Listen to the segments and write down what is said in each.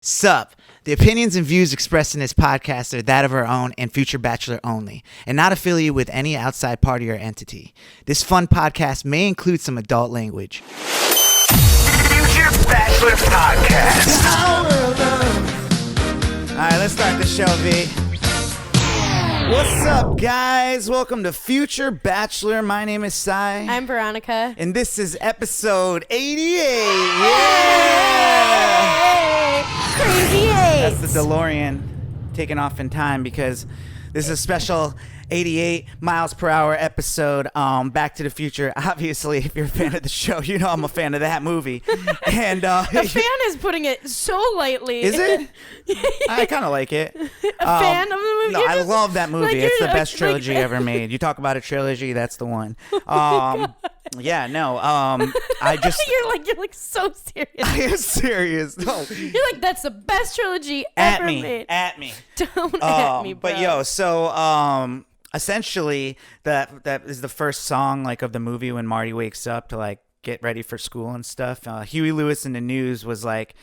Sup. The opinions and views expressed in this podcast are that of our own and Future Bachelor only, and not affiliated with any outside party or entity. This fun podcast may include some adult language. Future Bachelor Podcast. Alright, let's start the show, V. What's up, guys? Welcome to Future Bachelor. My name is Sai. I'm Veronica. And this is episode 88. Yeah! Crazy 8. That's the DeLorean taking off in time because this is a special 88 miles per hour episode. Back to the Future. Obviously, if you're a fan of the show, you know I'm a fan of that movie. And a fan is putting it so lightly. Is it? I kind of like it. A fan of the movie? No, I love that movie. Like, it's the you're best trilogy like, ever made. You talk about a trilogy, that's the one. Yeah, no. I just you're like so serious. I am serious. No. You're like, that's the best trilogy At ever me. made. At me. Don't at me, bro. But yo, so essentially that is the first song like of the movie when Marty wakes up to like get ready for school and stuff. Huey Lewis in the News was like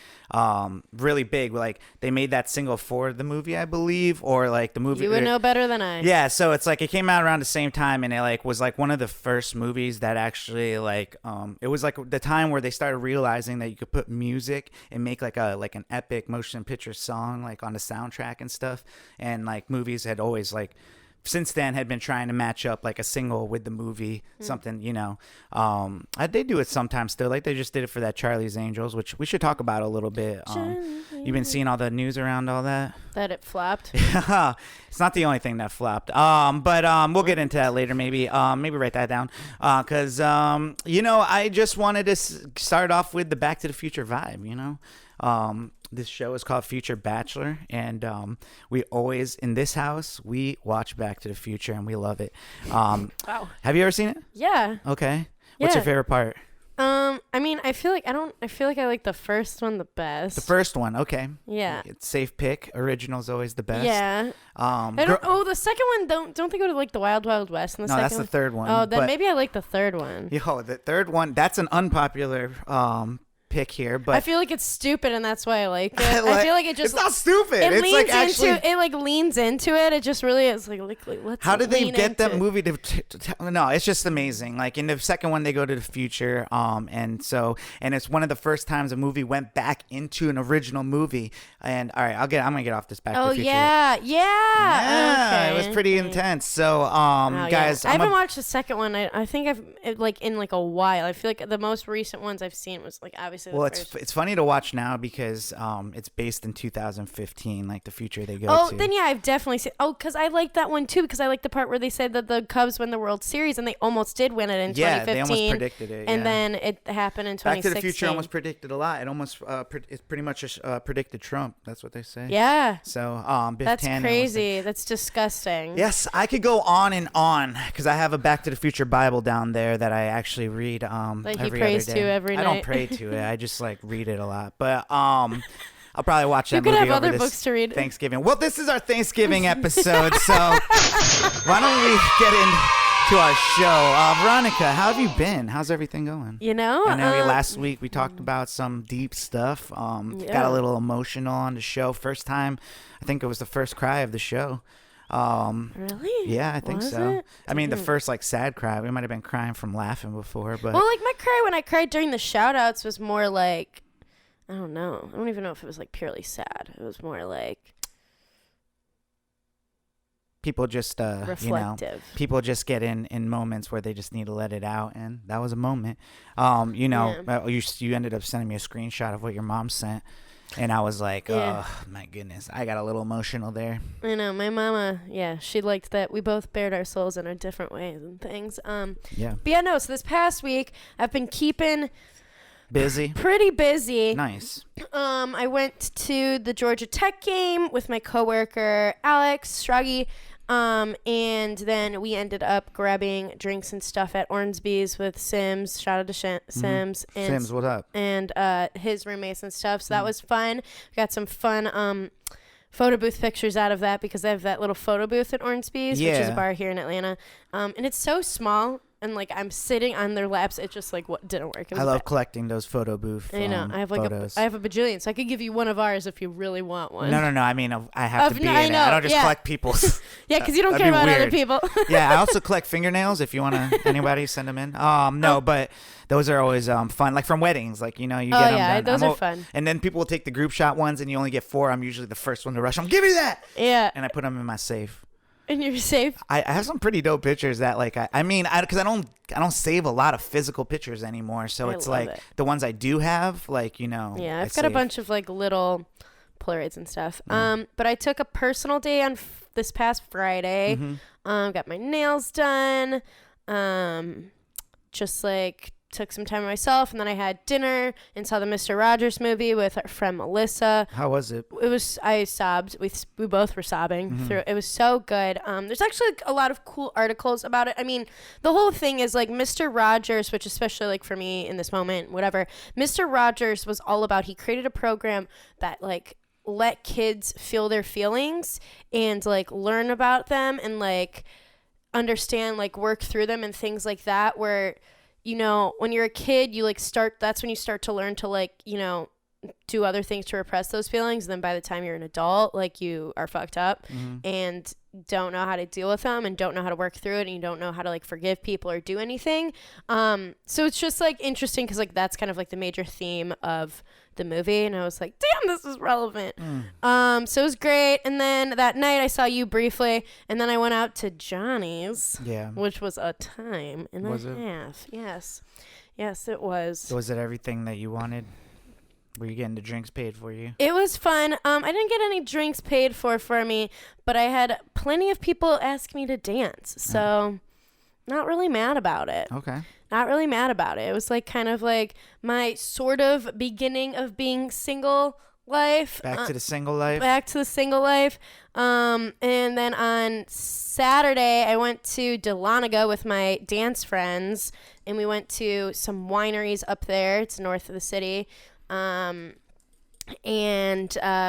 really big. Like they made that single for the movie, I believe, or like the movie. You would know better than I. Yeah, so it's like it came out around the same time, and it like was like one of the first movies that actually like it was like the time where they started realizing that you could put music and make like an epic motion picture song like on the soundtrack and stuff, and like movies had always like since then had been trying to match up like a single with the movie, something, you know. They do it sometimes still, like they just did it for that Charlie's Angels, which we should talk about a little bit. You've been seeing all the news around all that? That it flopped? It's not the only thing that flopped. But we'll get into that later, maybe. Maybe write that down. Because, you know, I just wanted to start off with the Back to the Future vibe, you know. This show is called Future Bachelor, and we always, in this house, we watch Back to the Future, and we love it. Wow. Have you ever seen it? Yeah. Okay. What's your favorite part? I mean, I feel like I like the first one the best. The first one, okay. Yeah. It's safe pick. Original's always the best. Yeah. The second one, don't they go to like the Wild Wild West in the second one? No, that's the third one. Oh, then maybe I like the third one. Yo, the third one, that's an unpopular pick here, but I feel like it's stupid, and that's why I like it. I feel like it just—it's not stupid. It it's leans like actually, into it. Like leans into it. It just really is like let's. How did they lean get that into movie to no, it's just amazing. Like in the second one, they go to the future, and it's one of the first times a movie went back into an original movie. And all right, I'm gonna get off this Back to the Future. Yeah. Okay. It was pretty Okay. intense. So, guys, I haven't watched the second one. I think I've in like a while. I feel like the most recent ones I've seen was like obviously. Well, it's funny to watch now because it's based in 2015, like the future they go to. Oh, then yeah, I've definitely seen. Oh, because I like that one too. Because I like the part where they said that the Cubs win the World Series and they almost did win it in 2015. They almost predicted it. And then it happened in 2016. Back to the Future almost predicted a lot. It almost it pretty much predicted Trump. That's what they say. Yeah. So Biff that's Tannen crazy. That's disgusting. Yes, I could go on and on because I have a Back to the Future Bible down there that I actually read like every he prays other day. to every night. I don't pray to it. I just like read it a lot. But I'll probably watch that movie. You could have over other books to read. Thanksgiving. Well, this is our Thanksgiving episode, so why don't we get into our show? Veronica, how have you been? How's everything going? You know, I know last week we talked about some deep stuff. Got a little emotional on the show. First time, I think it was the first cry of the show. Really? Yeah, I think Was so. it? I mean, the first like sad cry. We might have been crying from laughing before, but well, like my cry when I cried during the shout outs was more like, I don't know. I don't even know if it was like purely sad. It was more like people just reflective. People just get in moments where they just need to let it out, and that was a moment. You ended up sending me a screenshot of what your mom sent. And I was like, oh, my goodness. I got a little emotional there. I know. My mama, she liked that we both bared our souls in our different ways and things. Yeah. But yeah, no. So this past week, I've been keeping busy. Pretty busy. Nice. I went to the Georgia Tech game with my coworker, Alex Struggy. And then we ended up grabbing drinks and stuff at Ornsby's with Sims. Shout out to Sims. And, Sims, what up? And his roommates and stuff. So that was fun. We got some fun photo booth pictures out of that because they have that little photo booth at Ornsby's, which is a bar here in Atlanta. And it's so small. and like I'm sitting on their laps. It just like what didn't work. I love collecting those photo booth. I know. I have like photos. I have a bajillion, so I could give you one of ours if you really want one. No. I mean, I have to be in it. know, I don't just collect people's. Yeah, because you don't That'd care be about other weird. people. Yeah, I also collect fingernails. If you want to, anybody send them in. No, but those are always fun. Like from weddings, like you get them done. Those are fun. And then people will take the group shot ones, and you only get 4. I'm usually the first one to rush them. Give me that. Yeah. And I put them in my safe. And you're safe. I have some pretty dope pictures that like because I don't save a lot of physical pictures anymore. So it's like the ones I do have, like Yeah, I've got a bunch of like little Polaroids and stuff. But I took a personal day on this past Friday. Got my nails done. Just like took some time to myself, and then I had dinner and saw the Mr. Rogers movie with our friend Melissa. How was it? I sobbed. We both were sobbing through. It was so good. There's actually like, a lot of cool articles about it. I mean, the whole thing is like Mr. Rogers, which especially like for me in this moment, whatever. Mr. Rogers was all about. He created a program that like let kids feel their feelings and like learn about them and like understand, like work through them and things like that. Where when you're a kid, you like that's when you start to learn to like, do other things to repress those feelings. And then by the time you're an adult, like you are fucked up and don't know how to deal with them and don't know how to work through it. And you don't know how to like forgive people or do anything. So it's just like interesting because like that's kind of like the major theme of the movie. And I was like, damn, this is relevant. So it was great. And then that night I saw you briefly, and then I went out to Johnny's, which was a time and a half. Yes, it was. Was it everything that you wanted? Were you getting the drinks paid for you? It was fun. I didn't get any drinks paid for me, but I had plenty of people ask me to dance. So not really mad about it. Okay. Not really mad about it. It was like kind of like my sort of beginning of being single life. Back to the single life. Back to the single life. And then on Saturday, I went to Dahlonega with my dance friends, and we went to some wineries up there. It's north of the city. And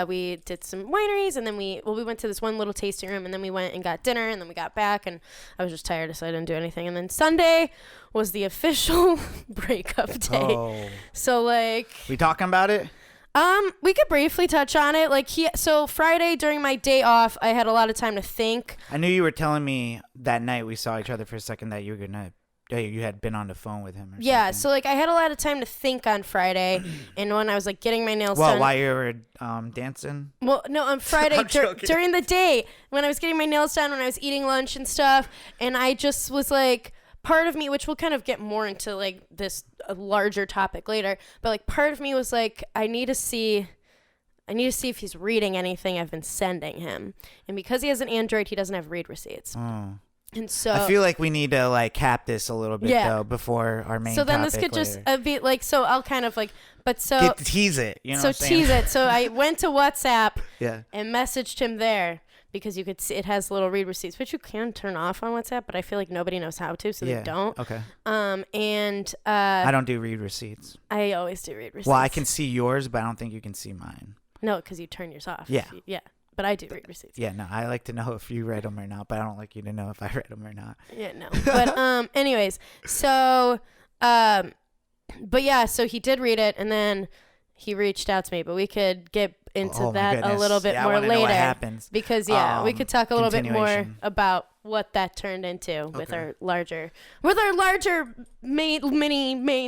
we did some wineries, and then we went to this one little tasting room, and then we went and got dinner, and then we got back, and I was just tired, so I didn't do anything. And then Sunday was the official breakup day. Oh. So like, We talking about it? we could briefly touch on it. Like so Friday during my day off, I had a lot of time to think. I knew you were telling me that night we saw each other for a second that you were gonna. You had been on the phone with him or something. So like I had a lot of time to think on Friday, and when I was like getting my nails done. While you were dancing? Well, no, on Friday during the day when I was getting my nails done, when I was eating lunch and stuff, and I just was like, part of me, which we'll kind of get more into like this larger topic later, but like part of me was like, I need to see if he's reading anything I've been sending him, and because he has an Android, he doesn't have read receipts. Oh. And so I feel like we need to like cap this a little bit though before our main. So then this could later. just be like, so I'll kind of like, but so tease it, you know. So tease it. So I went to WhatsApp and messaged him there because you could see it has little read receipts, which you can turn off on WhatsApp, but I feel like nobody knows how to, so they don't. Okay. And I don't do read receipts. I always do read receipts. Well, I can see yours, but I don't think you can see mine. No, because you turn yours off. Yeah. Yeah. But I do read receipts. Yeah, no, I like to know if you read them or not, but I don't like you to know if I read them or not. Yeah, no. But anyways, so but yeah, so he did read it, and then he reached out to me, but we could get into that a little bit more later. Know what happens. Because we could talk a little bit more about what that turned into with our larger mini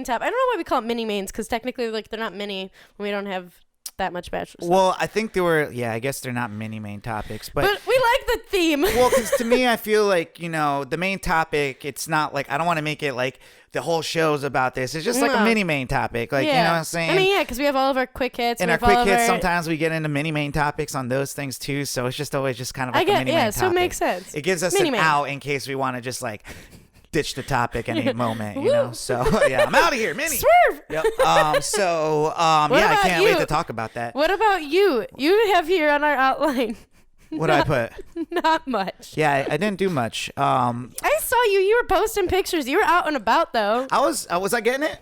top. I don't know why we call it mini mains, because technically like they're not mini when we don't have that much bachelor stuff. Well, I think they were, I guess they're not mini main topics, but we like the theme. Well, because to me, I feel like, the main topic, it's not like, I don't want to make it like the whole show's about this. It's just like a mini main topic. Like, you know what I'm saying? I mean, because we have all of our quick hits. And our quick hits, sometimes we get into mini main topics on those things too. So it's just always just kind of like a mini main topic. So it makes sense. It gives us an out in case we want to just like ditch the topic any moment, So I'm out of here, mini. Swerve. Yep. I can't wait to talk about that. What about you? You have here on our outline. What did I put? Not much. Yeah, I didn't do much. I saw you. You were posting pictures. You were out and about though. Was I getting it?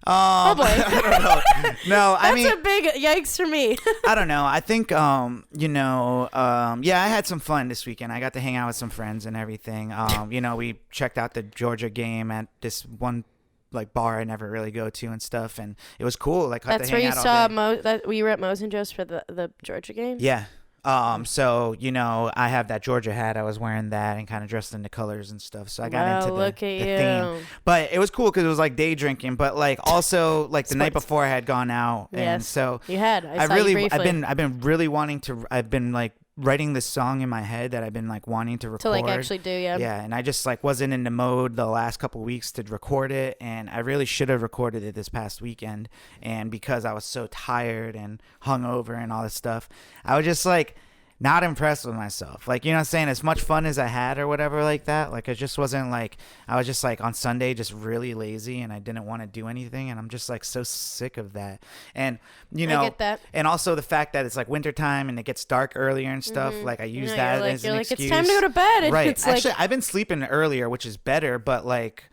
Oh boy. I don't know. No, I mean, That's a big yikes for me. I don't know. I think, yeah, I had some fun this weekend. I got to hang out with some friends and everything. We checked out the Georgia game at this one like bar I never really go to and stuff, and it was cool. Like, got That's to where hang you out saw all day. that we were at Moe's and Joe's for the Georgia game. Yeah. So, I have that Georgia hat. I was wearing that and kind of dressed in the colors and stuff. So I got into look the at theme. But it was cool because it was like day drinking. But like also like the night before I had gone out, and Yes, so you had. I saw really, you briefly. I've been really wanting to. I've been like writing this song in my head that I've been like wanting to record. To like actually do, yeah. Yeah, and I just like wasn't in the mode the last couple weeks to record it, and I really should have recorded it this past weekend. And because I was so tired and hungover and all this stuff, I was just like not impressed with myself. Like, you know what I'm saying? As much fun as I had or whatever like that, like, it just wasn't like, I was just like on Sunday just really lazy and I didn't want to do anything, and I'm just like so sick of that. And I get that. And also the fact that it's like wintertime and it gets dark earlier and stuff, like I use that as an excuse. It's time to go to bed. And right. It's Actually, like, I've been sleeping earlier, which is better, but like,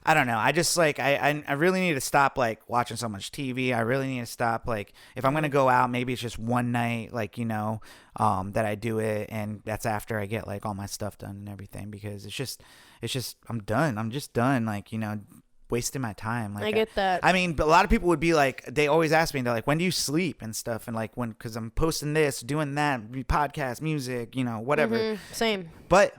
I don't know. I just like I really need to stop like watching so much TV. I really need to stop like if I'm gonna go out, maybe it's just one night, like that I do it, and that's after I get like all my stuff done and everything, because it's just I'm done. I'm just done. Like wasting my time. Like I get that. I mean, but a lot of people would be like, they always ask me, they're like, when do you sleep and stuff, and like because I'm posting this, doing that, podcast, music, whatever. Same. But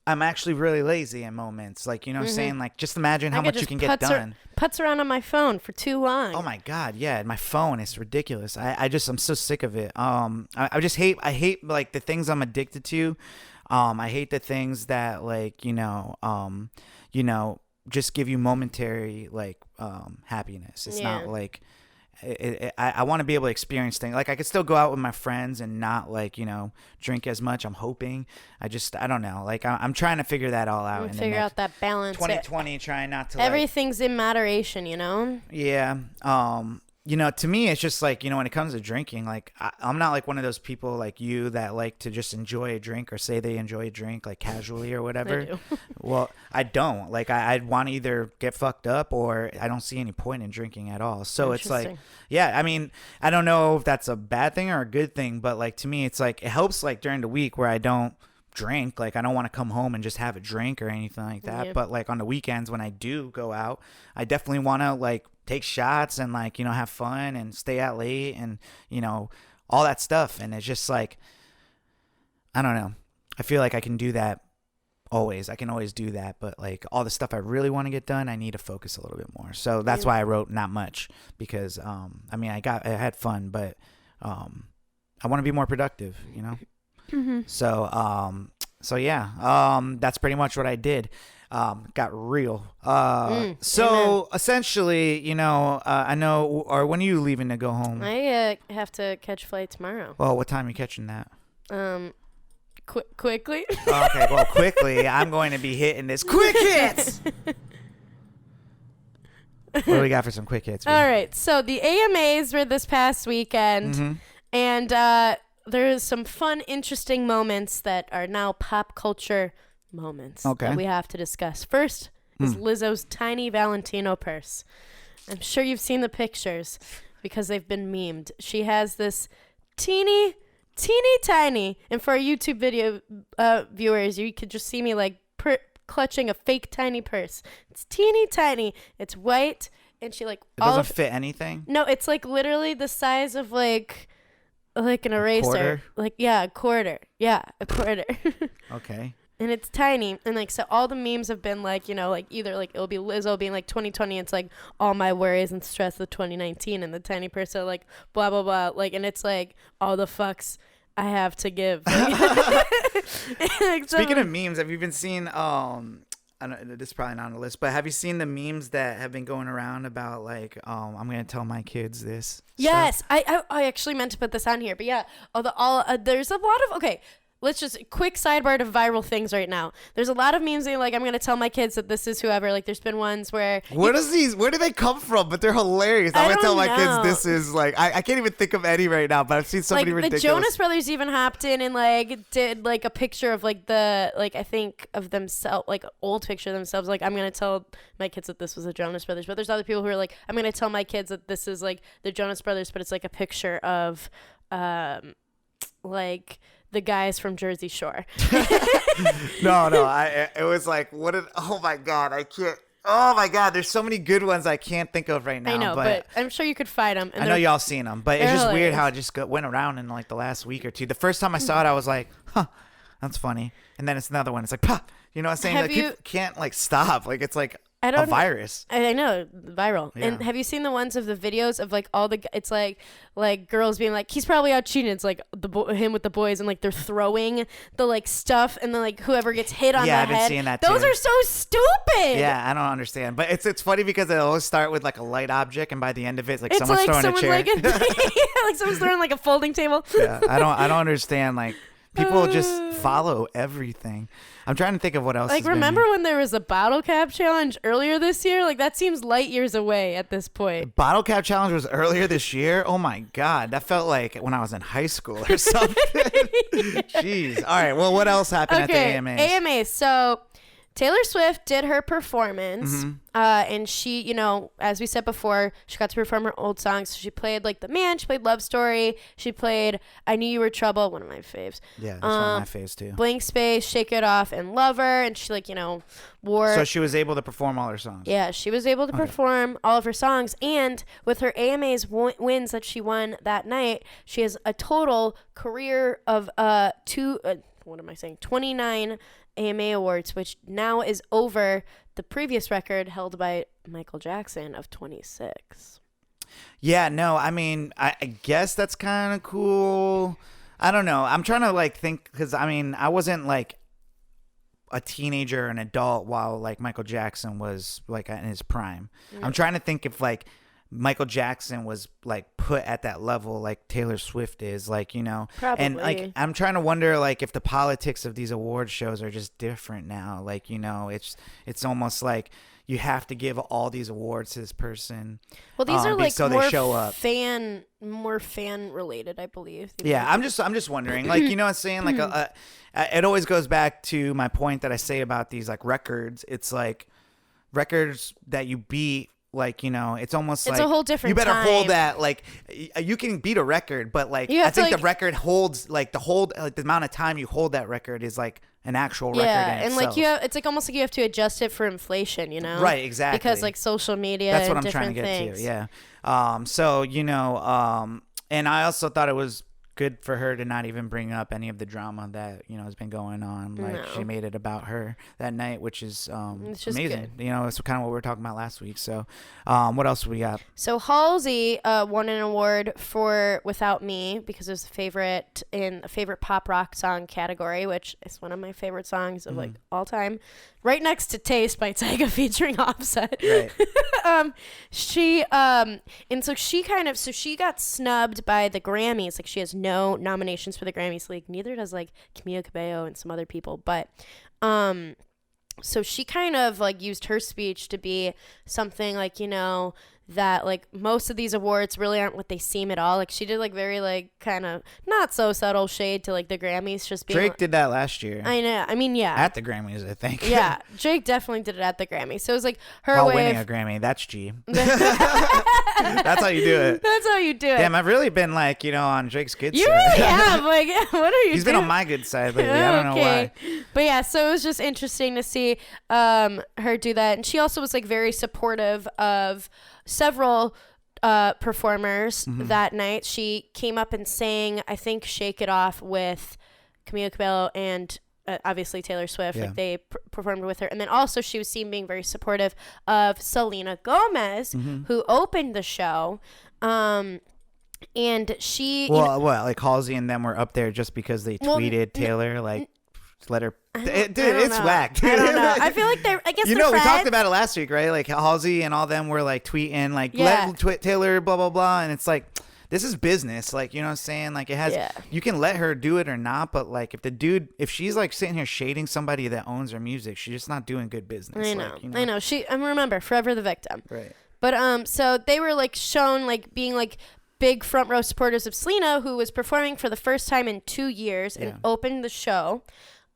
I'm actually really lazy in moments. Like, what I'm saying? Like, just imagine how much you can get done. Putz around on my phone for too long. Oh my God. Yeah. My phone is ridiculous. I'm so sick of it. I hate like the things I'm addicted to. I hate the things that like, just give you momentary like, happidness. It's not like, I want to be able to experience things. Like I could still go out with my friends and not like, drink as much. I'm hoping. I don't know. Like I'm trying to figure that all out. Figure out that balance. 2020, trying not to everything's in moderation, Yeah. To me, it's just like, when it comes to drinking, like I'm not like one of those people like you that like to just enjoy a drink or say they enjoy a drink like casually or whatever. I do. Well, I don't. Like I'd want to either get fucked up or I don't see any point in drinking at all. So it's like, yeah, I mean, I don't know if that's a bad thing or a good thing, but like to me, it's like it helps like during the week where I don't drink. Like I don't want to come home and just have a drink or anything like that. Yeah. But like on the weekends when I do go out, I definitely want to like take shots and like have fun and stay out late and all that stuff. And it's just like, I don't know, I feel like I can do that always. I can always do that, but like all the stuff I really want to get done, I need to focus a little bit more. So that's why I wrote not much, because I mean I had fun, but I want to be more productive, So yeah, that's pretty much what I did. Got real. So essentially, I know, or when are you leaving to go home? I have to catch flight tomorrow. Well, what time are you catching that? Quickly. Okay, well, quickly. I'm going to be hitting this quick hits. What do we got for some quick hits? All right. So the AMAs were this past weekend, and there's some fun, interesting moments that are now pop culture moments that we have to discuss. First is Lizzo's tiny Valentino purse. I'm sure you've seen the pictures because they've been memed. She has this teeny tiny, and for our YouTube video viewers, you could just see me like clutching a fake tiny purse. It's teeny tiny. It's white, and she like it doesn't fit anything. No, it's like literally the size of like an eraser. Quarter? Like a quarter. Yeah, a quarter. Okay. And it's tiny, and like so all the memes have been like like either like it'll be Lizzo being like 2020, it's like all my worries and stress of 2019, and the tiny person like blah blah blah, like, and it's like all the fucks I have to give. Like, Speaking of memes, have you been seeing I don't, this is probably not on the list, but have you seen the memes that have been going around about like I'm gonna tell my kids this? Yes, stuff? I actually meant to put this on here, but yeah, there's a lot of let's just quick sidebar to viral things right now. There's a lot of memes saying like, I'm gonna tell my kids that this is whoever. Like, there's been ones where where do they come from? But they're hilarious. I'm gonna tell my kids this is like I can't even think of any right now, but I've seen so many ridiculous. The Jonas Brothers even hopped in and like did like a picture of like the like I think of themselves, like old picture of themselves. Like, I'm gonna tell my kids that this was the Jonas Brothers. But there's other people who are like, I'm gonna tell my kids that this is like the Jonas Brothers, but it's like a picture of like the guys from Jersey Shore. No, it was like, oh my God, I can't. Oh my God, there's so many good ones I can't think of right now. I know, but I'm sure you could find them. I know y'all seen them, but it's just weird how it just went around in like the last week or two. The first time I saw it, I was like, huh, that's funny. And then it's another one. It's like, pah, you know what I'm saying? Like, people can't like stop. Like, it's like a virus. I know, viral. Yeah. And have you seen the ones of the videos of like all the? It's like girls being like, he's probably out cheating. It's like him with the boys, and like they're throwing the like stuff, and then like whoever gets hit on the head. Yeah, I've been seeing that too. Those are so stupid. Yeah, I don't understand, but it's funny because they always start with like a light object, and by the end of it, it's like someone's throwing a chair. Like someone's throwing like a folding table. Yeah, I don't understand like. People just follow everything. I'm trying to think of what else. Like, remember when there was a bottle cap challenge earlier this year? Like, that seems light years away at this point. The bottle cap challenge was earlier this year? Oh, my God. That felt like when I was in high school or something. Jeez. All right. Well, what else happened at the AMAs? AMAs. So, Taylor Swift did her performance, and she, you know, as we said before, she got to perform her old songs. So she played like The Man, she played Love Story, she played I Knew You Were Trouble, one of my faves. Yeah, that's one of my faves too. Blank Space, Shake It Off, and Lover, and she like, you know, wore. So she was able to perform all her songs. Yeah, she was able to perform all of her songs, and with her AMAs wins that she won that night, she has a total career of 29 AMA awards, which now is over the previous record held by Michael Jackson of 26. Yeah, no, I mean, I guess that's kind of cool. I don't know. I'm trying to like think because I mean, I wasn't like a teenager or an adult while like Michael Jackson was like in his prime. Mm-hmm. I'm trying to think if like Michael Jackson was like put at that level like Taylor Swift is, like, you know. Probably. And like I'm trying to wonder like if the politics of these award shows are just different now. Like, you know, it's almost like you have to give all these awards to this person. Well, these are like so more they show up. more fan related, I believe. Yeah, I'm just wondering, like, you know what I'm saying? Like it always goes back to my point that I say about these like records. It's like records that you beat. Like, you know, it's almost it's like a whole different you better time. hold that. Like, you can beat a record, but like I think the record holds like the amount of time you hold that record is like an actual record. Yeah, and itself. like it's like almost like you have to adjust it for inflation, you know? Right, exactly. Because like social media. That's what and I'm trying to get things. to. Yeah. So you know, and I also thought it was good for her to not even bring up any of the drama that, you know, has been going on. Like, she made it about her that night, which is amazing. Good. You know, it's kind of what we were talking about last week. So what else we got? So Halsey won an award for Without Me because it was favorite in a favorite pop rock song category, which is one of my favorite songs of like all time. Right next to Taste by Tyga featuring Offset. Right. She got snubbed by the Grammys. Like, she has no nominations for the Grammys. Like, neither does like Camila Cabello and some other people. But so she kind of like used her speech to be something like, you know, that like most of these awards really aren't what they seem at all. Like, she did like very like kind of not so subtle shade to like the Grammys just being Drake did that last year. I know. I mean, yeah. At the Grammys, I think. Yeah. Drake definitely did it at the Grammys. So it was like her While way winning a Grammy. That's G. That's how you do it. That's how you do it. Damn, I've really been like, you know, on Drake's good you side. You really have. Like, what are you He's doing? been on my good side lately. I don't know why. But yeah, so it was just interesting to see her do that. And she also was like very supportive of several performers that night. She came up and sang, I think, Shake It Off with Camila Cabello and obviously Taylor Swift. Yeah. Like, they performed with her. And then also she was seen being very supportive of Selena Gomez, who opened the show. And she... like Halsey and them were up there just because they tweeted Taylor, like... let her it's whacked. I don't know. I feel like they're, I guess, you they're know, friends. we talked about it last week, right? Like Halsey and all them were like tweeting like Yeah. let Taylor blah blah blah, and it's like this is business. Like, you know what I'm saying? Like, it has, Yeah. you can let her do it or not, but like, if she's like sitting here shading somebody that owns her music, she's just not doing good business. I know. Like, you I know. I remember, forever the victim. Right. But so they were like shown like being like big front row supporters of Selena, who was performing for the first time in 2 years and opened the show.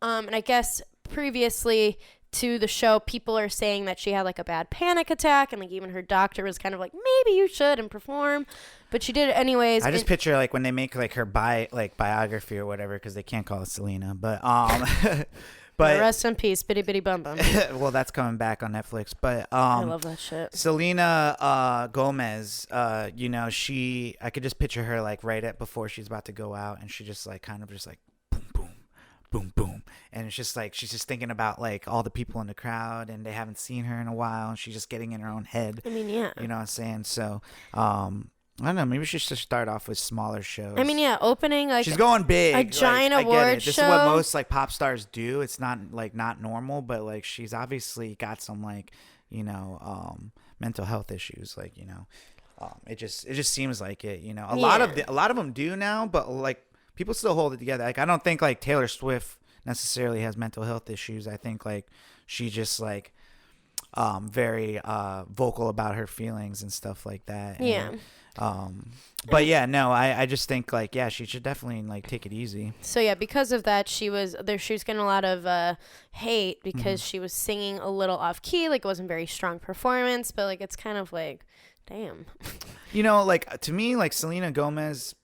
And I guess previously to the show, people are saying that she had like a bad panic attack, and like even her doctor was kind of like, maybe you shouldn't perform, but she did it anyways. I just picture like when they make like her biography or whatever, because they can't call it Selena, but but rest in peace, bitty bitty bum bum. well, that's coming back on Netflix. But I love that shit. Selena Gomez, you know, I could just picture her like before she's about to go out, and she just like kind of just like boom boom boom boom, and it's just like she's just thinking about like all the people in the crowd, and they haven't seen her in a while, and she's just getting in her own head. I mean, yeah, you know what I'm saying? So I don't know. Maybe she should start off with smaller shows. I mean, yeah, opening like she's going big, a giant like, award I get it. This show. is what most like pop stars do. It's not normal, but like she's obviously got some like, you know, mental health issues. Like, you know, it just seems like it. You know, a lot of them do now, but like people still hold it together. Like I don't think like Taylor Swift necessarily has mental health issues. I think like she just like very vocal about her feelings and stuff like that. And, yeah. But yeah, no, I just think like, yeah, she should definitely like take it easy. So yeah, because of that, she was getting a lot of hate because she was singing a little off key, like it wasn't very strong performance, but like it's kind of like, damn. You know, like to me, like Selena Gomez,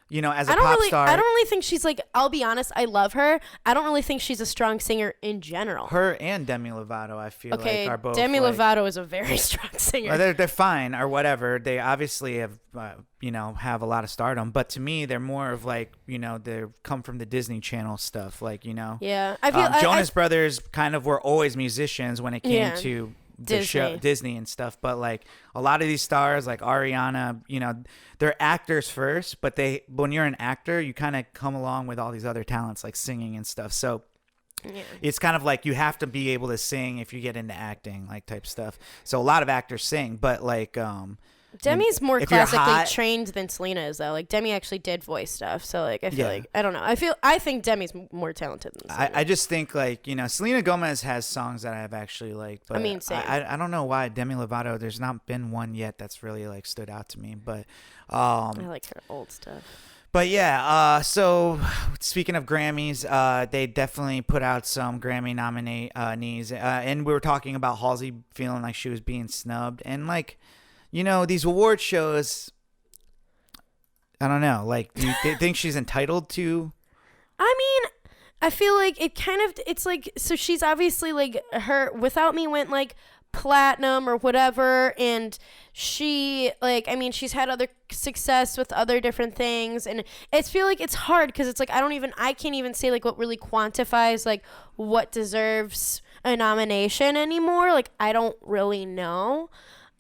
you know, as a pop star, I don't really think she's like, I'll be honest, I love her. I don't really think she's a strong singer in general. Her and Demi Lovato, I feel like are both. Demi like, Lovato is a very strong singer. They're fine or whatever. They obviously have, you know, have a lot of stardom. But to me, they're more of like, you know, they come from the Disney Channel stuff. Like, you know, yeah, I feel Jonas Brothers kind of were always musicians when it came to the show Disney and stuff, but like a lot of these stars like Ariana, you know, they're actors first, but when you're an actor, you kind of come along with all these other talents like singing and stuff. So it's kind of like you have to be able to sing if you get into acting, like type stuff. So a lot of actors sing, but like Demi's more classically trained than Selena is, though. Like Demi actually did voice stuff, so like I feel like I don't know. I think Demi's more talented than Selena. I just think like, you know, Selena Gomez has songs that I've actually liked, but I mean, same. I don't know why Demi Lovato. There's not been one yet that's really like stood out to me, but I like her old stuff. But yeah, so speaking of Grammys, they definitely put out some Grammy nominees, and we were talking about Halsey feeling like she was being snubbed, and like. You know, these award shows, I don't know, like, do you think she's entitled to? I mean, I feel like it's like, so she's obviously like, her Without Me went like platinum or whatever, and she, like, I mean, she's had other success with other different things, and I feel like it's hard because it's like, I can't even say like what really quantifies like what deserves a nomination anymore. Like, I don't really know.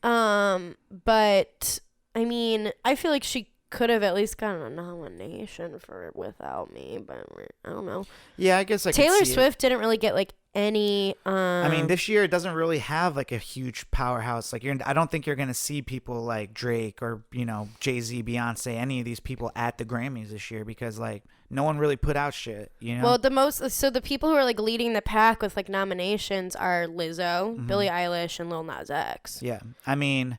But I mean, I feel like she could have at least gotten a nomination for Without Me, but I don't know. Yeah, I guess Taylor Swift didn't really get like any. I mean, this year it doesn't really have like a huge powerhouse. Like I don't think you're gonna see people like Drake or, you know, Jay-Z, Beyonce, any of these people at the Grammys this year because like no one really put out shit. You know. Well, the people who are like leading the pack with like nominations are Lizzo, Billie Eilish, and Lil Nas X. Yeah, I mean.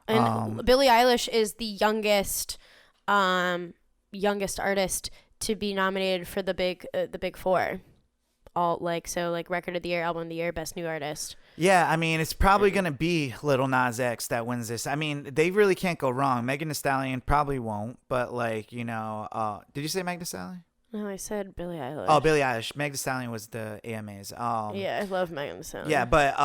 And Billie Eilish is the youngest artist to be nominated for the big four. All like record of the year, album of the year, best new artist. Yeah, I mean it's probably gonna be Lil Nas X that wins this. I mean they really can't go wrong. Megan Thee Stallion probably won't, but like, you know, did you say Megan Thee Stallion? No, I said Billie Eilish. Oh, Billie Eilish. Megan Thee Stallion was the AMAs. Yeah, I love Megan Thee Stallion. Yeah, but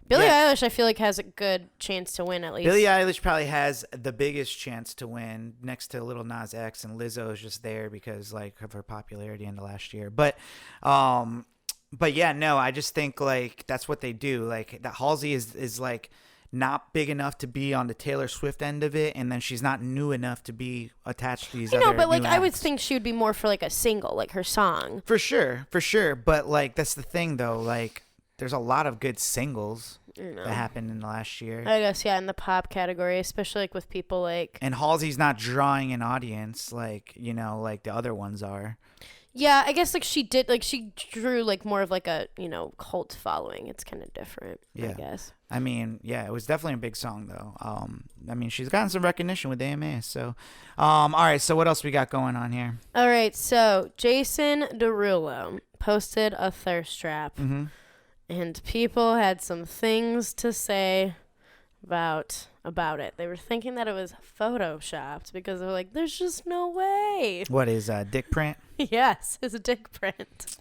Billie Eilish, I feel like has a good chance to win at least. Billie Eilish probably has the biggest chance to win next to Lil Nas X, and Lizzo is just there because like of her popularity in the last year. But yeah, no, I just think like that's what they do. Like that Halsey is like not big enough to be on the Taylor Swift end of it, and then she's not new enough to be attached to these other but like new I would acts. think she would be more for like a single, like her song. For sure. But like that's the thing though, like there's a lot of good singles. that happened in the last year. I guess, yeah, in the pop category, especially like with people like. And Halsey's not drawing an audience like like the other ones are. Yeah, I guess like she drew like more of like a cult following. It's kind of different. Yeah. I guess. I mean, yeah, it was definitely a big song though. I mean, she's gotten some recognition with AMA. So, all right. So what else we got going on here? All right. So Jason Derulo posted a thirst trap, and people had some things to say about it. They were thinking that it was photoshopped because they were like, "There's just no way." What is dick print? Yes, it's a dick print.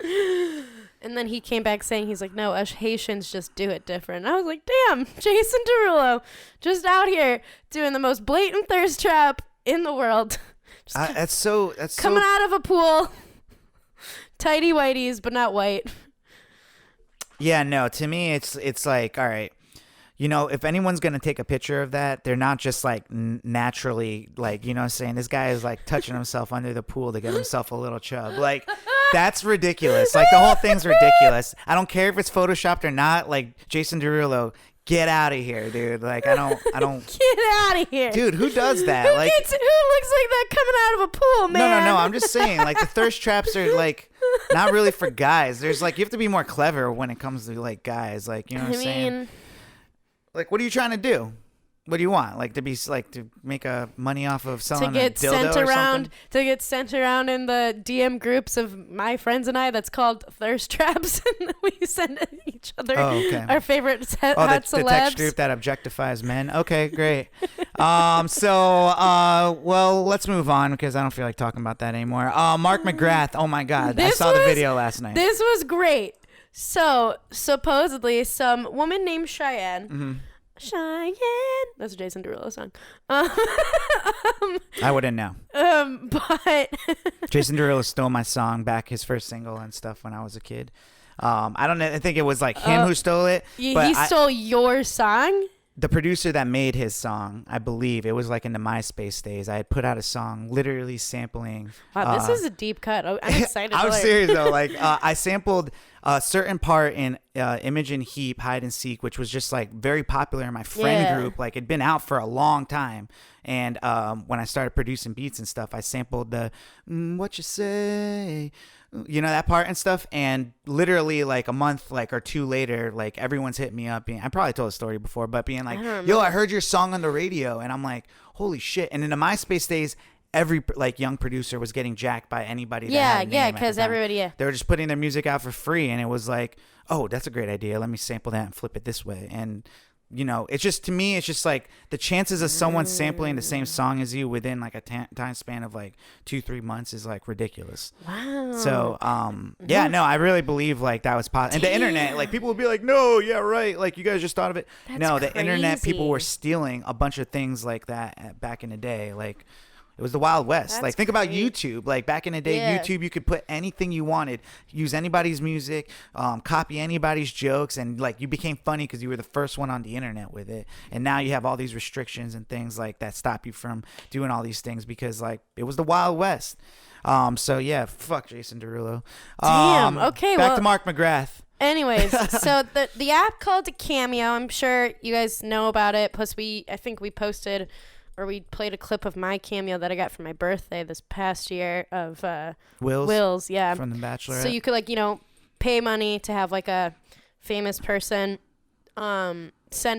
And then he came back saying, he's like, no, us Haitians just do it different. And I was like, damn, Jason Derulo, just out here doing the most blatant thirst trap in the world. That's coming out of a pool, tighty whities, but not white. Yeah, no. To me, it's like, all right. If anyone's going to take a picture of that, they're not just like naturally like, what I'm saying, this guy is like touching himself under the pool to get himself a little chub. Like, that's ridiculous. Like, the whole thing's ridiculous. I don't care if it's photoshopped or not. Like, Jason Derulo, get out of here, dude. Like, I don't Get out of here. Dude, who does that? Who looks like that coming out of a pool, man? No. I'm just saying, like, the thirst traps are like not really for guys. There's like, you have to be more clever when it comes to like guys. Like, you know what I'm saying? Like, what are you trying to do? What do you want? Like, to make a money off of selling a dildo or something? To get sent around in the DM groups of my friends and I, that's called thirst traps. And we send each other our favorite hot celebs. The text group that objectifies men. Okay, great. Well, let's move on because I don't feel like talking about that anymore. Mark McGrath. Oh, my God. I saw the video last night. This was great. So, supposedly, some woman named Cheyenne. Cheyenne. That's a Jason Derulo song. I wouldn't know. But Jason Derulo stole my song back, his first single and stuff when I was a kid. I don't know. I think it was like him who stole it. He stole your song? The producer that made his song, I believe, it was like in the MySpace days. I had put out a song literally sampling. Wow, this is a deep cut. I'm excited. I'm serious though. Like I sampled a certain part in Imogen Heap, Hide and Seek, which was just like very popular in my friend group. Like it'd been out for a long time. And when I started producing beats and stuff, I sampled the what you say, that part and stuff. And literally like a month or two later, like everyone's hit me up. I probably told the story before, but being like, yo, I heard your song on the radio. And I'm like, holy shit. And in the MySpace days, every like young producer was getting jacked by anybody. Because everybody, they were just putting their music out for free. And it was like, oh, that's a great idea. Let me sample that and flip it this way. And it's just, to me, it's just like the chances of someone sampling the same song as you within like a time span of like 2-3 months is like ridiculous. Wow. So, I really believe like that was possible. And the internet, like people would be like, no, yeah, right. Like you guys just thought of it. That's the internet, people were stealing a bunch of things like that back in the day. Like, it was the Wild West. That's like, think about YouTube. Like, back in the day, YouTube, you could put anything you wanted, use anybody's music, copy anybody's jokes, and, like, you became funny because you were the first one on the internet with it. And now you have all these restrictions and things, like, that stop you from doing all these things because, like, it was the Wild West. So, yeah, fuck Jason Derulo. Damn, okay, back to Mark McGrath. Anyways, so the app called Cameo, I'm sure you guys know about it. Plus, I think we posted... or we played a clip of my cameo that I got for my birthday this past year of Will's, yeah, from The Bachelor. So you could pay money to have like a famous person send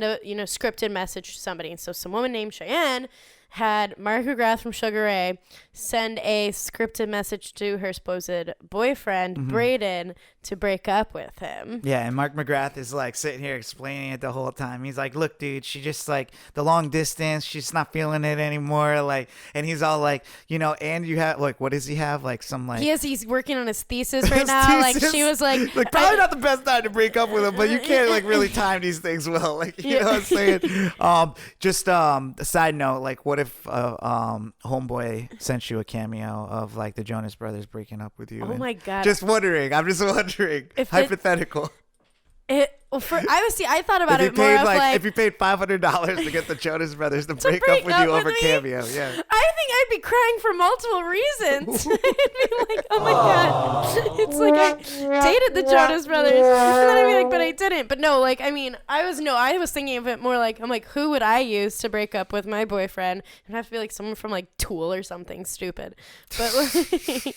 a scripted message to somebody. And so some woman named Cheyenne had Mark McGrath from Sugar Ray send a scripted message to her supposed boyfriend, Braden, to break up with him. Yeah, and Mark McGrath is like sitting here explaining it the whole time. He's like, look, dude, she just like the long distance, she's not feeling it anymore. Like, and he's all like, and you have like, what does he have? Like some like he's working on his thesis right now. Like she was like probably not the best time to break up with him, but you can't like really time these things well. Like, you know what I'm saying? Just a side note, like what if homeboy sent you a cameo of like the Jonas Brothers breaking up with you? Oh my God. Just wondering. I'm just wondering. Hypothetical. I thought about it more of like if you paid $500 to get the Jonas Brothers to break up with you over cameo. Yeah. I think I'd be crying for multiple reasons. It'd be like, oh my God. It's like I dated dated the Jonas Brothers. And then I'd be like, but I didn't. But no, like, I mean, I was thinking of it more like, I'm like, who would I use to break up with my boyfriend? It'd have to be like someone from like Tool or something stupid. But like,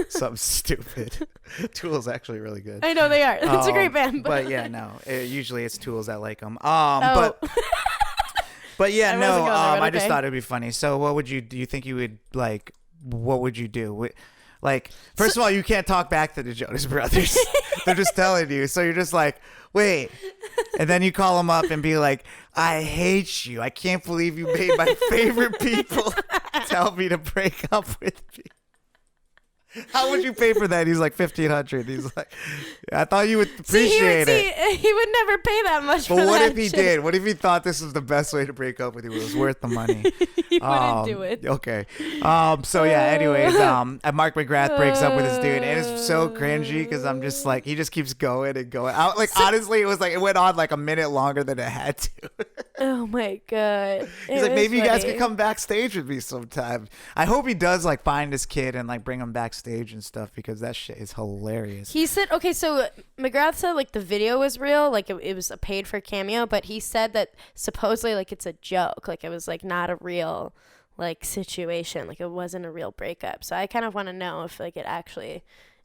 Something stupid. Tool's actually really good. I know they are. It's a great band. But yeah, no. Usually it's Tools that like them. Oh. But yeah, I no. wasn't going there, but I just okay. thought it'd be funny. So, what would do you think you would like? What would you do? Like, first of all, you can't talk back to the Jonas Brothers. They're just telling you. So you're just like, wait. And then you call them up and be like, I hate you. I can't believe you made my favorite people tell me to break up with me. How would you pay for that? He's like $1,500. He's like, I thought you would appreciate it. He would never pay that much for But what that if he shit. did? What if he thought this was the best way to break up with you? It was worth the money. He wouldn't do it. Okay. So yeah. Anyways, Mark McGrath breaks up with this dude, and it's so cringy because I'm just like, he just keeps going and going. Honestly, it was like it went on like a minute longer than it had to. Oh my god. He's like, maybe you guys could come backstage with me sometime. I hope he does like find his kid and like bring him backstage and stuff because that shit is hilarious. He said, okay, so McGrath said like the video was real, like it was a paid for cameo, but he said that supposedly like it's a joke, like it was like not a real like situation, like it wasn't a real breakup. So I kind of want to know if like it actually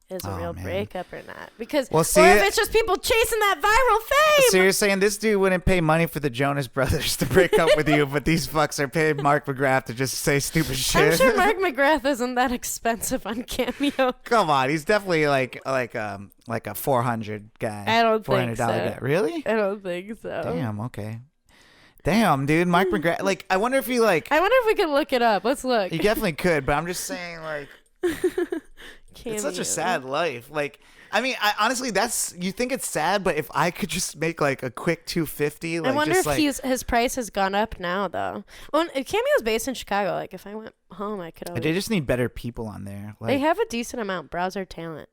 is a real breakup or not, because or if it's just people chasing that viral fame. So you're saying this dude wouldn't pay money for the Jonas Brothers to break up with you, but these fucks are paying Mark McGrath to just say stupid shit? I'm sure Mark McGrath isn't that expensive on Cameo. Come on, he's definitely like a 400 guy. I don't think $400 so. guy. Really? I don't think so. Damn. Okay. Damn, dude, Mark McGrath. Like, I wonder if he like. I wonder if we could look it up. Let's look. You definitely could, but I'm just saying like. It's such a sad life. Like, I mean, honestly, you think it's sad, but if I could just make like a quick 250, like, I wonder just, if his price has gone up now, though. Well, Cameo's based in Chicago. Like, if I went home, I could always. They just need better people on there. Like, they have a decent amount. Browse our talent.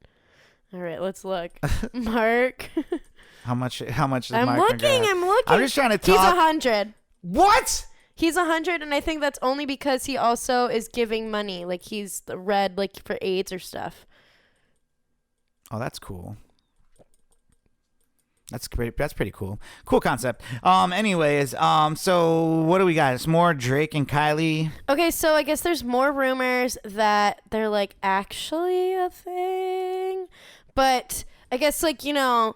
All right, let's look. Mark. How much is I'm Mark looking. McGrath? I'm looking. I'm just trying to talk. He's 100. What? He's 100, and I think that's only because he also is giving money. Like, he's the red, like, for AIDS or stuff. Oh, that's cool. That's great. That's pretty cool. Cool concept. Anyways, so what do we got? It's more Drake and Kylie. Okay, so I guess there's more rumors that they're like actually a thing, but I guess like, you know,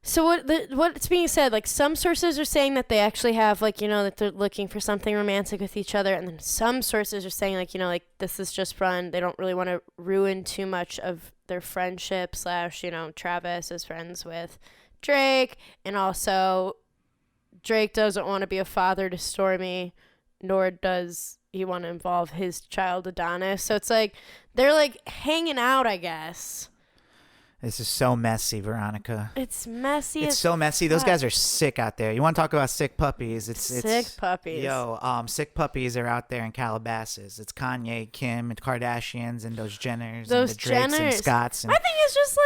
so what's being said, like some sources are saying that they actually have like, you know, that they're looking for something romantic with each other, and then some sources are saying like, you know, like this is just fun. They don't really want to ruin too much of their friendship / you know, Travis is friends with Drake, and also Drake doesn't want to be a father to Stormy, nor does he want to involve his child Adonis. So it's like they're like hanging out, I guess. This is so messy, Veronica. It's messy. It's so messy. Those guys are sick out there. You want to talk about sick puppies? It's sick puppies. Yo, sick puppies are out there in Calabasas. It's Kanye, Kim, and Kardashians, and those Jenners, and the Drakes and Scotts. And my thing is just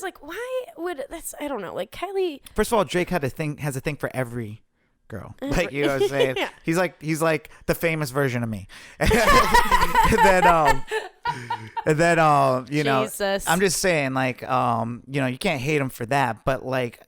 like, why would that's? I don't know. Like Kylie. First of all, Drake has a thing for every girl. Like, you know what I'm saying? Yeah. He's like the famous version of me. and then you know, Jesus. I'm just saying, like, you know, you can't hate him for that, but like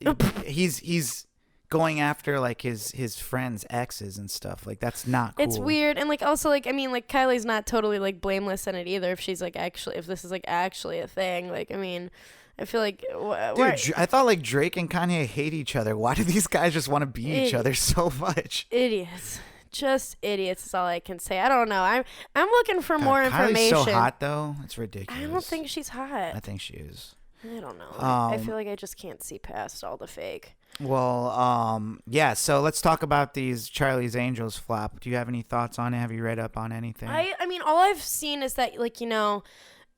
he's going after like his friends' exes and stuff. Like, that's not cool. It's weird. And like also like, I mean, like Kylie's not totally like blameless in it either, if she's like if this is like actually a thing. Like, I mean, I feel like dude, I thought like Drake and Kanye hate each other. Why do these guys just want to be each other so much? Idiots. Just idiots is all I can say. I don't know. I'm looking for more information. Kylie's so hot though. It's ridiculous. I don't think she's hot. I think she is. I don't know. I feel like I just can't see past all the fake. Well, yeah, so let's talk about these Charlie's Angels flop. Do you have any thoughts on it? Have you read up on anything? I mean, all I've seen is that, like, you know,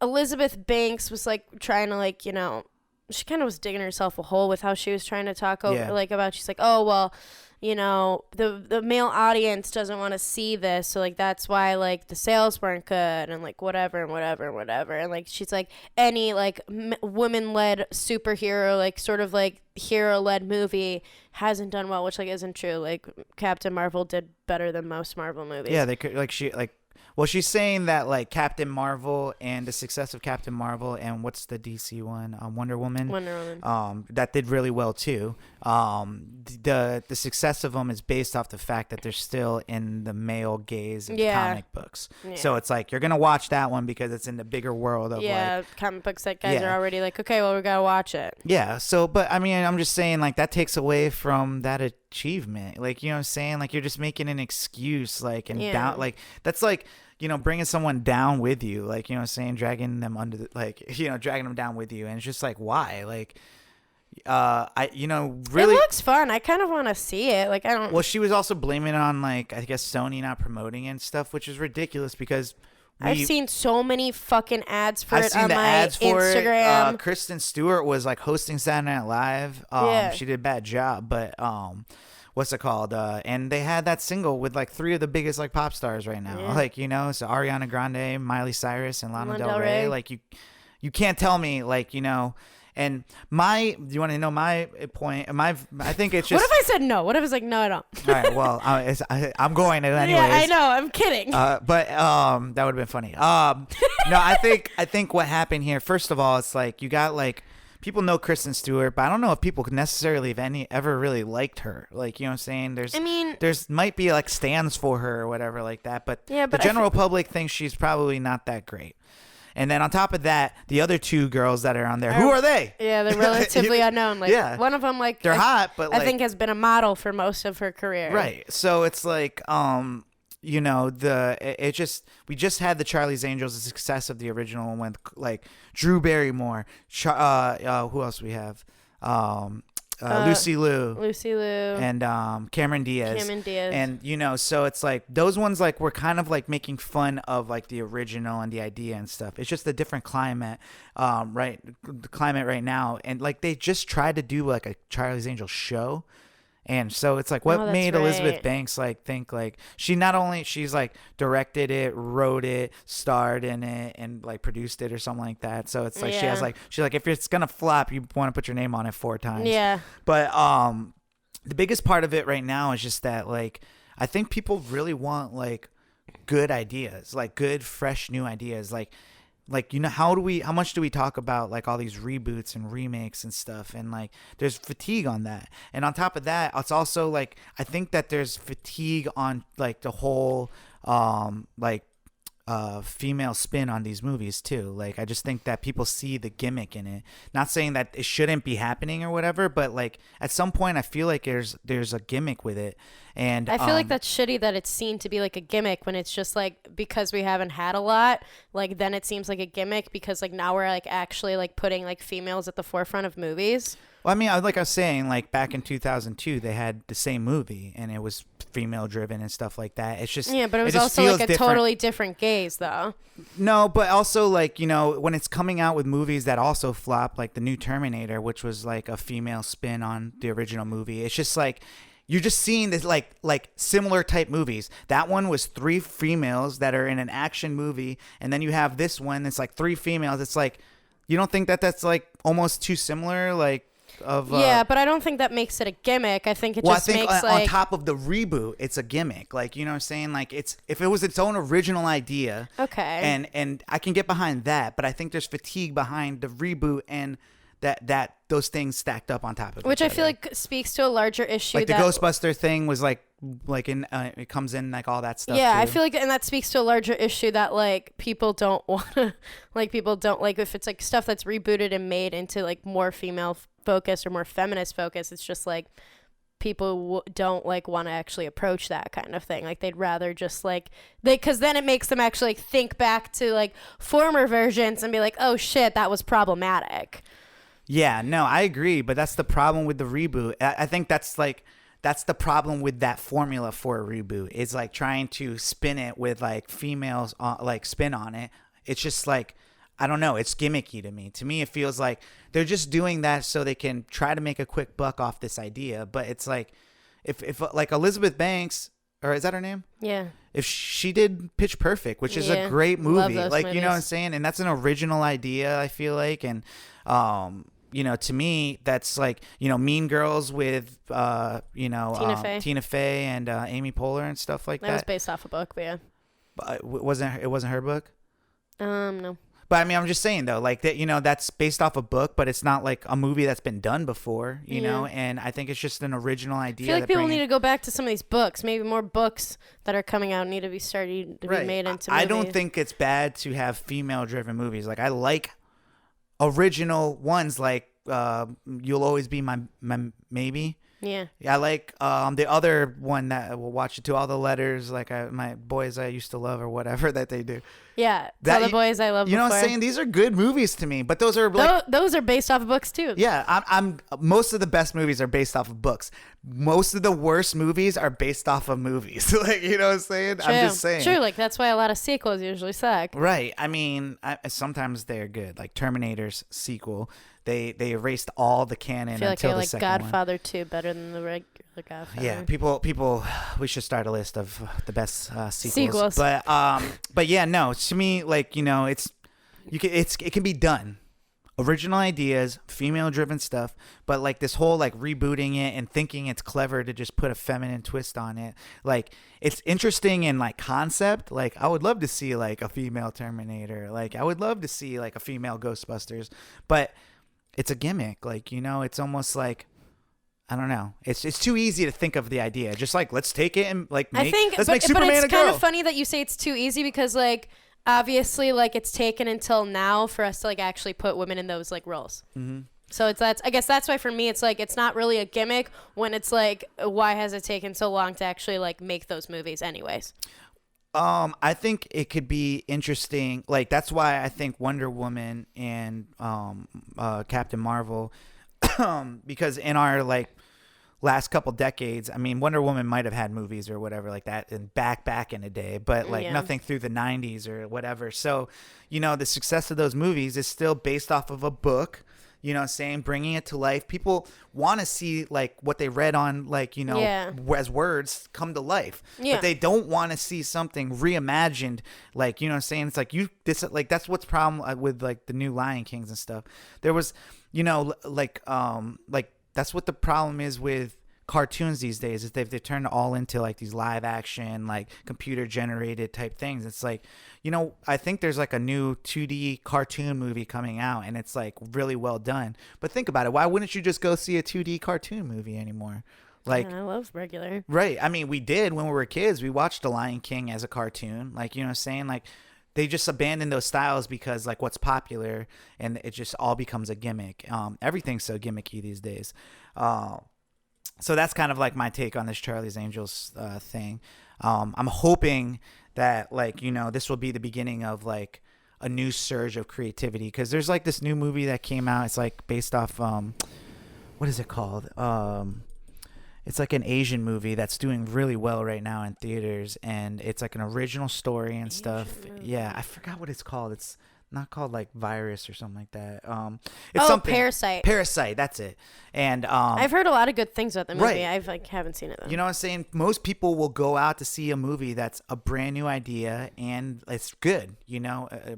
Elizabeth Banks was, like, trying to, like, you know, she kind of was digging herself a hole with how she was trying to talk over, like, about, she's like, oh, well, you know, the male audience doesn't want to see this, so like that's why like the sales weren't good, and like whatever, and like she's like any like women-led superhero, like sort of like hero-led movie hasn't done well, which like isn't true. Like Captain Marvel did better than most Marvel movies. Yeah, they could like Well, she's saying that like Captain Marvel and the success of Captain Marvel and what's the DC one, Wonder Woman. That did really well too. The success of them is based off the fact that they're still in the male gaze of comic books. Yeah. So it's like you're gonna watch that one because it's in the bigger world of comic books that guys are already like, okay, well we gotta watch it. Yeah. So, but I mean, I'm just saying like that takes away from that achievement. Like, you know what I'm saying? Like you're just making an excuse, like down, like that's like, you know, bringing someone down with you, like, you know what I'm saying, dragging them under the, like, you know, dragging them down with you, and it's just like, why? Like, really, it looks fun. I kind of want to see it. Like, I don't. Well, she was also blaming it on like, I guess Sony not promoting it and stuff, which is ridiculous because I've seen so many fucking ads for it on my Instagram. Kristen Stewart was like hosting Saturday Night Live. She did a bad job, but what's it called? And they had that single with like 3 of the biggest like pop stars right now. Yeah. Like, you know, so Ariana Grande, Miley Cyrus, and Lana Del Rey. Like you can't tell me like, you know. And do you want to know my point? I think it's just. What if I said no? What if I was like, no, I don't? All right, well, I'm going to anyways. Yeah, I know. I'm kidding. But that would have been funny. No, I think what happened here. First of all, it's like you got like. People know Kristen Stewart, but I don't know if people necessarily have ever really liked her. Like, you know what I'm saying? There's might be like stands for her or whatever like that, but the general public thinks she's probably not that great. And then on top of that, the other 2 girls that are on there, who are they? Yeah, they're relatively unknown. Like one of them, like they're hot, but I think has been a model for most of her career. Right. So it's like, you know, we just had the Charlie's Angels, the success of the original one with like Drew Barrymore, who else we have? Lucy Liu, and Cameron Diaz. And you know, so it's like those ones like we're kind of like making fun of like the original and the idea and stuff. It's just a different climate, right? The climate right now, and like they just tried to do like a Charlie's Angels show. And so it's like what made Elizabeth Banks like think like she's like directed it, wrote it, starred in it, and like produced it or something like that. So it's like she's like if it's gonna flop, you want to put your name on it 4 times. Yeah. But the biggest part of it right now is just that like I think people really want like good ideas, like good fresh new ideas, like you know, how much do we talk about like all these reboots and remakes and stuff, and like there's fatigue on that. And on top of that, it's also like I think that there's fatigue on like the whole female spin on these movies too. Like I just think that people see the gimmick in it. Not saying that it shouldn't be happening or whatever, but like at some point I feel like there's a gimmick with it. And I feel like that's shitty that it's seen to be like a gimmick when it's just like because we haven't had a lot, like then it seems like a gimmick because like now we're like actually like putting like females at the forefront of movies. Well, I mean, like I was saying, like back in 2002, they had the same movie and it was female driven and stuff like that. It's just but it was also like a totally different gaze though. No, but also like, you know, when it's coming out with movies that also flop, like the new Terminator, which was like a female spin on the original movie. It's just like you're just seeing this like similar type movies. That one was 3 females that are in an action movie, and then you have this one that's like 3 females. It's like you don't think that that's like almost too similar, like. But I don't think that makes it a gimmick. I think makes like on top of the reboot, it's a gimmick. Like, you know what I'm saying? Like it's if it was its own original idea. Okay. And I can get behind that, but I think there's fatigue behind the reboot and that those things stacked up on top of each other. Which I feel like speaks to a larger issue. Like the Ghostbuster thing was like in it comes in like all that stuff. Yeah, too. I feel like, and that speaks to a larger issue that like people don't want to, like people don't like if it's like stuff that's rebooted and made into like more female focused or more feminist focused. It's just like people don't like want to actually approach that kind of thing. Like they'd rather just like because then it makes them actually like think back to like former versions and be like, oh shit, that was problematic. Yeah, no, I agree, but that's the problem with the reboot. I think that's the problem with that formula for a reboot. It's like trying to spin it with like females like spin on it. It's just like I don't know. It's gimmicky to me. To me, it feels like they're just doing that so they can try to make a quick buck off this idea. But it's like if like Elizabeth Banks, or is that her name? Yeah. If she did Pitch Perfect, which is a great movie, like movies. You know what I'm saying, and that's an original idea. I feel like, and you know, to me, that's like, you know, Mean Girls with, Tina Fey and Amy Poehler and stuff like that. That was based off a book, but yeah. But it wasn't her book? No. But I mean, I'm just saying though, like that, that's based off a book, but it's not like a movie that's been done before, you know. And I think it's just an original idea. I feel like people need to go back to some of these books. Maybe more books that are coming out need to be started to be made into movies. I don't think it's bad to have female-driven movies. Like I like original ones, like You'll Always Be My Maybe. Yeah. I like the other one that we'll watch it to all the letters, like my boys I used to love or whatever that they do. Yeah, Tell the Boys I Love. You know what I'm saying? These are good movies to me, but those are like those are based off of books too. Yeah, I'm most of the best movies are based off of books. Most of the worst movies are based off of movies. Like, you know what I'm saying? True. I'm just saying. True, like that's why a lot of sequels usually suck. Right. I mean, sometimes they're good. Like Terminator's sequel, they erased all the canon I feel until like I the like second Godfather 2 better than the regular Godfather. Yeah, people, we should start a list of the best sequels. But yeah, no, to me, like, it can be done. Original ideas, female-driven stuff, but like this whole like rebooting it and thinking it's clever to just put a feminine twist on it, like it's interesting in like concept. Like I would love to see like a female Terminator. Like I would love to see like a female Ghostbusters, but it's a gimmick. Like, it's almost like, I don't know. It's too easy to think of the idea. Just like, let's take it and like make Superman a girl. But it's kind of funny that you say it's too easy because like obviously like it's taken until now for us to like actually put women in those like roles. Mm-hmm. So I guess that's why for me it's like it's not really a gimmick when it's like why has it taken so long to actually like make those movies anyways. I think it could be interesting. Like that's why I think Wonder Woman and Captain Marvel, because in our like last couple decades, I mean, Wonder Woman might have had movies or whatever like that, and back in the day, but like nothing through the 90s or whatever. So, the success of those movies is still based off of a book. You know what I'm saying? Bringing it to life. People want to see like what they read on like, as words come to life. Yeah. But they don't want to see something reimagined. Like, you know what I'm saying? It's like that's what's problem with like the new Lion Kings and stuff. There was, like that's what the problem is with cartoons these days is they've turned all into like these live action, like computer generated type things. It's like, I think there's like a new 2D cartoon movie coming out and it's like really well done. But think about it. Why wouldn't you just go see a 2D cartoon movie anymore? Like, I love regular. Right. I mean, we did when we were kids. We watched The Lion King as a cartoon. Like, you know what I'm saying? Like, they just abandoned those styles because like what's popular and it just all becomes a gimmick. Everything's so gimmicky these days. So that's kind of like my take on this Charlie's Angels thing. I'm hoping that like, this will be the beginning of like a new surge of creativity because there's like this new movie that came out. It's like based off, what is it called? It's like an Asian movie that's doing really well right now in theaters, and it's like an original story and stuff. Yeah, I forgot what it's called. It's not called like Virus or something like that. It's something. Parasite. Parasite, that's it. And I've heard a lot of good things about the movie. Right. I haven't seen it though. You know what I'm saying? Most people will go out to see a movie that's a brand new idea and it's good,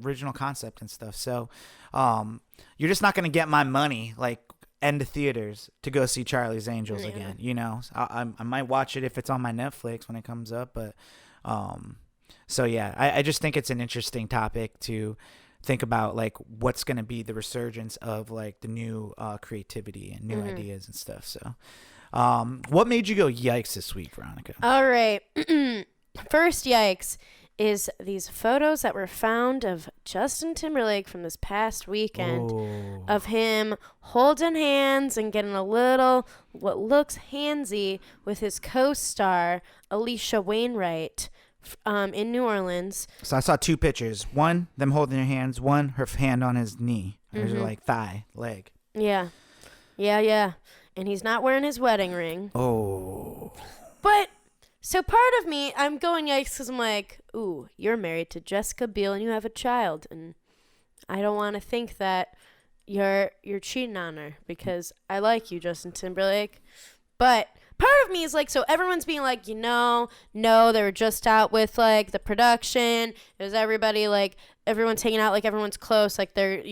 original concept and stuff. So you're just not going to get my money like end the theaters to go see Charlie's Angels again. I might watch it if it's on my Netflix when it comes up, but so yeah, I just think it's an interesting topic to think about, like what's going to be the resurgence of like the new creativity and new ideas and stuff. So what made you go yikes this week, Veronica? All right. First yikes is these photos that were found of Justin Timberlake from this past weekend of him holding hands and getting a little what looks handsy with his co-star Alicia Wainwright in New Orleans. So I saw two pictures. One, them holding their hands. One, her hand on his knee. Or like thigh, leg. Yeah. And he's not wearing his wedding ring. Oh. But so part of me, I'm going yikes because I'm like, ooh, you're married to Jessica Biel and you have a child. And I don't want to think that you're cheating on her because I like you, Justin Timberlake. But part of me is like, so everyone's being like, no, they were just out with like the production. It was everybody like, everyone's hanging out like everyone's close. Like they're,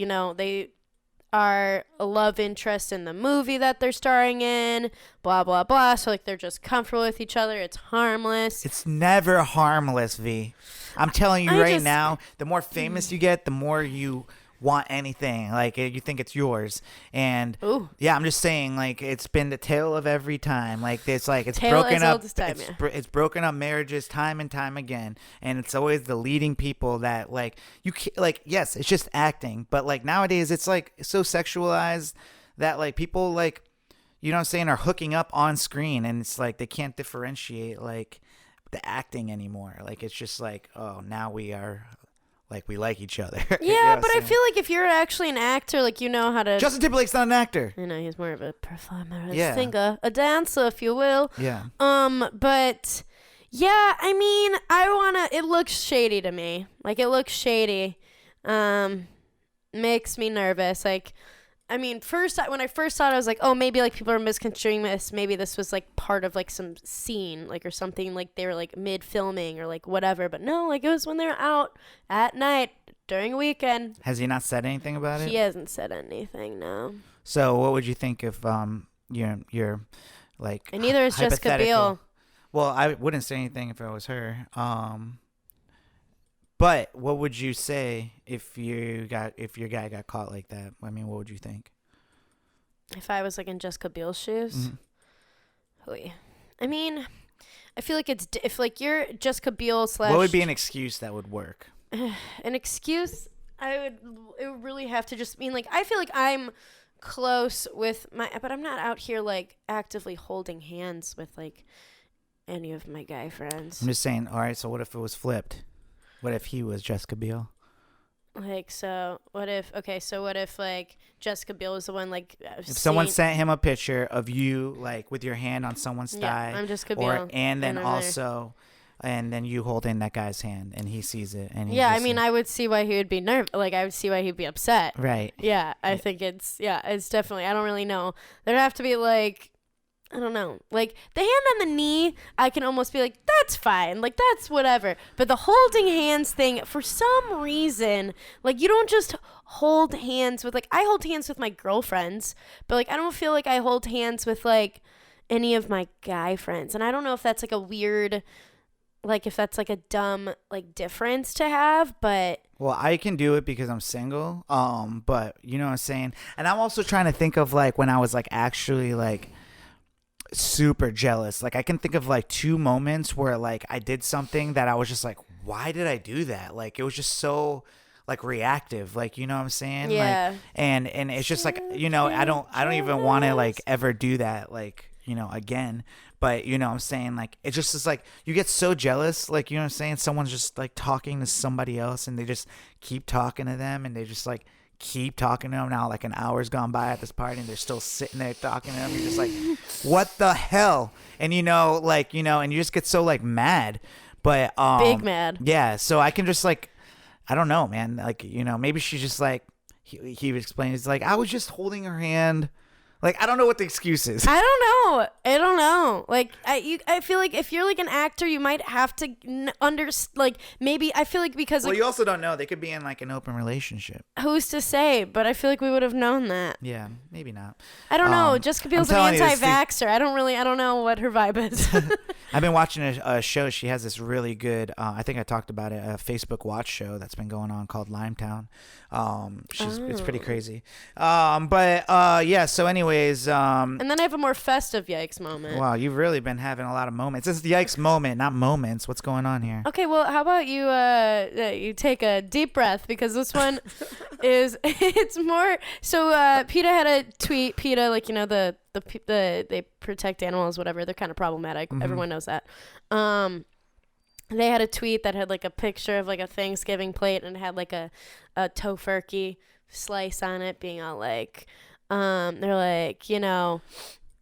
are a love interest in the movie that they're starring in, blah, blah, blah. So, like, they're just comfortable with each other. It's harmless. It's never harmless, V. I'm telling you now, the more famous you get, the more you want anything. Like, you think it's yours. And yeah, I'm just saying, like, it's been the tale of every time. Like, it's broken up. It's broken up marriages time and time again. And it's always the leading people that, like, yes, it's just acting. But, like, nowadays, it's, like, so sexualized that, like, people, like, you know what I'm saying, are hooking up on screen. And it's, like, they can't differentiate, like, the acting anymore. Like, it's just like, oh, now we are... like, we like each other. Yeah, you know but I feel like if you're actually an actor, like, you know how to... Justin Timberlake's not an actor. You know, he's more of a performer, a singer, a dancer, if you will. Yeah. But, yeah, I mean, it looks shady to me. Like, it looks shady. Makes me nervous. Like, I mean, when I first saw it, I was like, oh, maybe, like, people are misconstruing this. Maybe this was, like, part of, like, some scene, like, or something, like, they were, like, mid-filming or, like, whatever. But no, like, it was when they were out at night during a weekend. Has he not said anything about it? He hasn't said anything, no. So what would you think if you're like... And neither is Jessica Biel. Well, I wouldn't say anything if I was her. But what would you say if your guy got caught like that? I mean, what would you think? If I was, like, in Jessica Biel's shoes? Huey. I mean, I feel like if, like, you're Jessica Biel / What would be an excuse that would work? An excuse? It would really have to just mean, like, I feel like I'm close with but I'm not out here, like, actively holding hands with, like, any of my guy friends. I'm just saying, all right, so what if it was flipped? What if he was Jessica Biel? Like, so what if, like, Jessica Biel was the one, like, if someone sent him a picture of you, like, with your hand on someone's thigh. I'm Jessica Biel. And then you holding that guy's hand and he sees it. And I mean, I would see why he would be nervous. Like, I would see why he'd be upset. Right. Yeah, I think it's definitely, I don't really know. There'd have to be, like, I don't know. Like, the hand on the knee, I can almost be like, that's fine. Like, that's whatever. But the holding hands thing, for some reason, like, you don't just hold hands with, like, I hold hands with my girlfriends, but, like, I don't feel like I hold hands with, like, any of my guy friends. And I don't know if that's, like, a weird, like, if that's, like, a dumb, like, difference to have, but... Well, I can do it because I'm single, but, you know what I'm saying? And I'm also trying to think of, like, when I was, like, actually, like... super jealous. Like, I can think of, like, 2 moments where, like, I did something that I was just like, why did I do that? Like, it was just so, like, reactive, like, you know what I'm saying? Yeah. Like, and it's just like, you know, I don't even want to, like, ever do that, like, you know, again. But, you know what I'm saying? Like, it just is like, you get so jealous, like, you know what I'm saying? Someone's just, like, talking to somebody else and they just keep talking to them and they just, like, keep talking to them. Now, like, an hour's gone by at this party and they're still sitting there talking to them. You're just like, what the hell? And, you know, like, you know, and you just get so, like, mad. But big mad. Yeah, so I can just, like, I don't know, man. Like, you know, maybe she's just like, he would explain, it's like, I was just holding her hand. Like, I don't know what the excuse is. I don't know. Like, I feel like if you're, like, an actor, you might have to like, maybe, I feel like because... Well, like, you also don't know. They could be in, like, an open relationship. Who's to say? But I feel like we would have known that. Yeah, maybe not. I don't know. Jessica Biel's an anti-vaxxer. I don't know what her vibe is. I've been watching a show. She has this really good, I think I talked about it, a Facebook Watch show that's been going on called Limetown. It's pretty crazy. Yeah, so anyways. And then I have a more festive yikes moment. Wow, you've really been having a lot of moments. This is the yikes moment, not moments. What's going on here? Okay, well, how about you take a deep breath, because this one is, it's more, so PETA had a tweet. PETA, like, you know, the they protect animals, whatever. They're kind of problematic. Mm-hmm. Everyone knows that. They had a tweet that had, like, a picture of, like, a Thanksgiving plate and it had, like, a tofurkey slice on it, being all like, they're like, you know,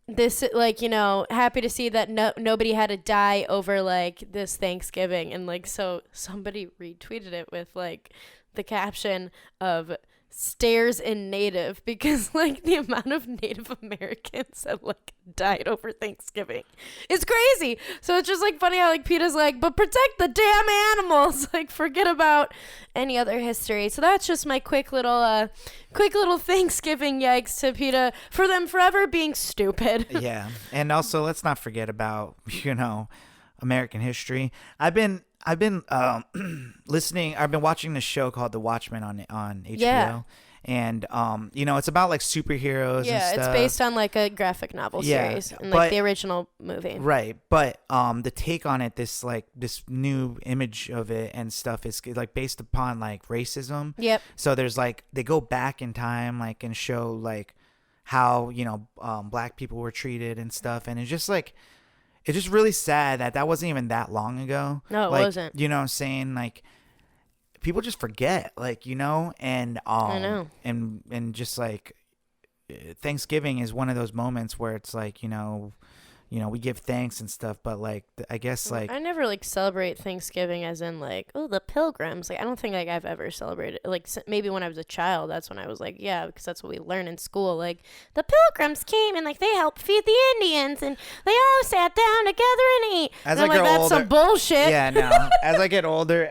this, like, you know, happy to see that nobody had to die over, like, this Thanksgiving. And, like, so somebody retweeted it with, like, the caption of stares in Native because like the amount of Native Americans that like died over Thanksgiving is crazy. So it's just like funny how like PETA's like, but protect the damn animals. Like forget about any other history. So that's just my quick little Thanksgiving yikes to PETA for them forever being stupid. Yeah. And also let's not forget about, American history. I've been listening. I've been watching this show called The Watchmen on HBO. Yeah. And it's about like superheroes. Yeah, and stuff. it's based on like a graphic novel series and like the original movie. Right, but the take on it, this new image of it and stuff is like based upon like racism. Yep. So there's like they go back in time like and show like how black people were treated and stuff, and it's just like. It's just really sad that wasn't even that long ago. No, it wasn't. You know what I'm saying? Like, people just forget, like, and I know. And just like Thanksgiving is one of those moments where it's like, we give thanks and stuff, but like I guess like I never like celebrate Thanksgiving as in like, oh, the Pilgrims. Like I don't think like I've ever celebrated like maybe when I was a child. That's when I was like, yeah, because that's what we learn in school. Like the Pilgrims came and like they helped feed the Indians and they all sat down together and ate. As and I grow that's older, some bullshit. Yeah, no. As I get older,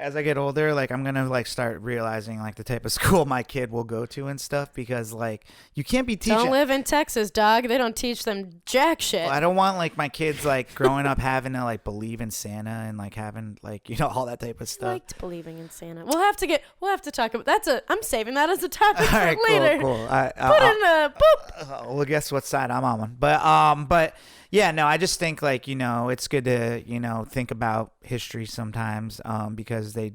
like I'm gonna like start realizing like the type of school my kid will go to and stuff because like you can't be teaching. Don't live in Texas, dog. They don't teach them jack shit. Well, I don't want like my kids like growing up having to like believe in Santa and like having like all that type of stuff. I liked believing in Santa. We'll have to talk about I'm saving that as a topic for right, later. Cool. Put in a boop. Well, guess what side I'm on? But yeah, no, I just think like it's good to think about history sometimes because they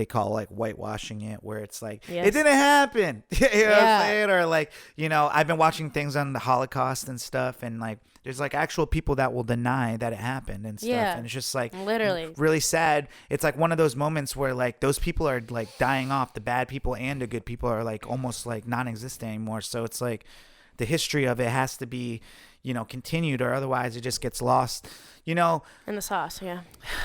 call like whitewashing it where it's like it didn't happen. What I'm saying? Or like I've been watching things on the Holocaust and stuff, and like there's like actual people that will deny that it happened and stuff, and it's just like literally really sad. It's like one of those moments where like those people are like dying off. The bad people and the good people are like almost like non-existent anymore. So it's like the history of it has to be continued, or otherwise it just gets lost. In the sauce. Yeah,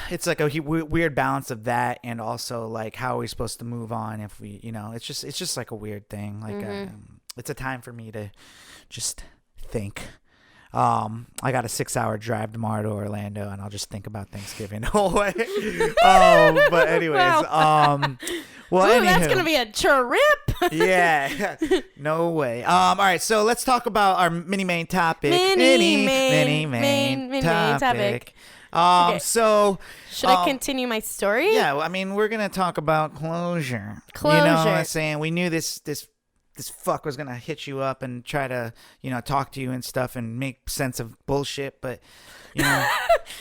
it's like a weird balance of that, and also like how are we supposed to move on if we it's just like a weird thing. Like it's a time for me to just think. I got a 6-hour drive tomorrow to Orlando, and I'll just think about Thanksgiving the whole way. But anyways, wow. Well, that's gonna be a trip. Yeah, no way. All right, so let's talk about our main topic. Main topic. Okay. So should I continue my story? Yeah, I mean, we're gonna talk about closure. Closure. You know what I'm saying? We knew this fuck was gonna hit you up and try to talk to you and stuff and make sense of bullshit, but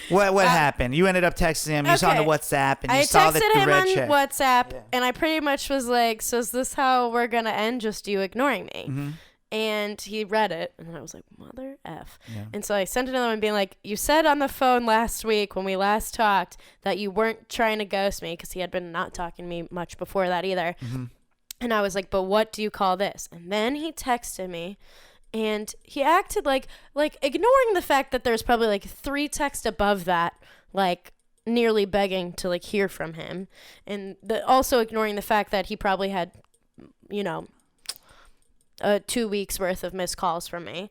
what happened? You ended up texting him. You saw the WhatsApp and you saw the red check. I texted him on WhatsApp and I pretty much was like, so is this how we're gonna end? Just you ignoring me? Mm-hmm. And he read it and I was like, mother F. Yeah. And so I sent another one being like, you said on the phone last week when we last talked that you weren't trying to ghost me, because he had been not talking to me much before that either. Mm-hmm. And I was like, but what do you call this? And then he texted me, and he acted like ignoring the fact that there's probably like 3 texts above that, like nearly begging to like hear from him. And also ignoring the fact that he probably had, 2 weeks worth of missed calls from me.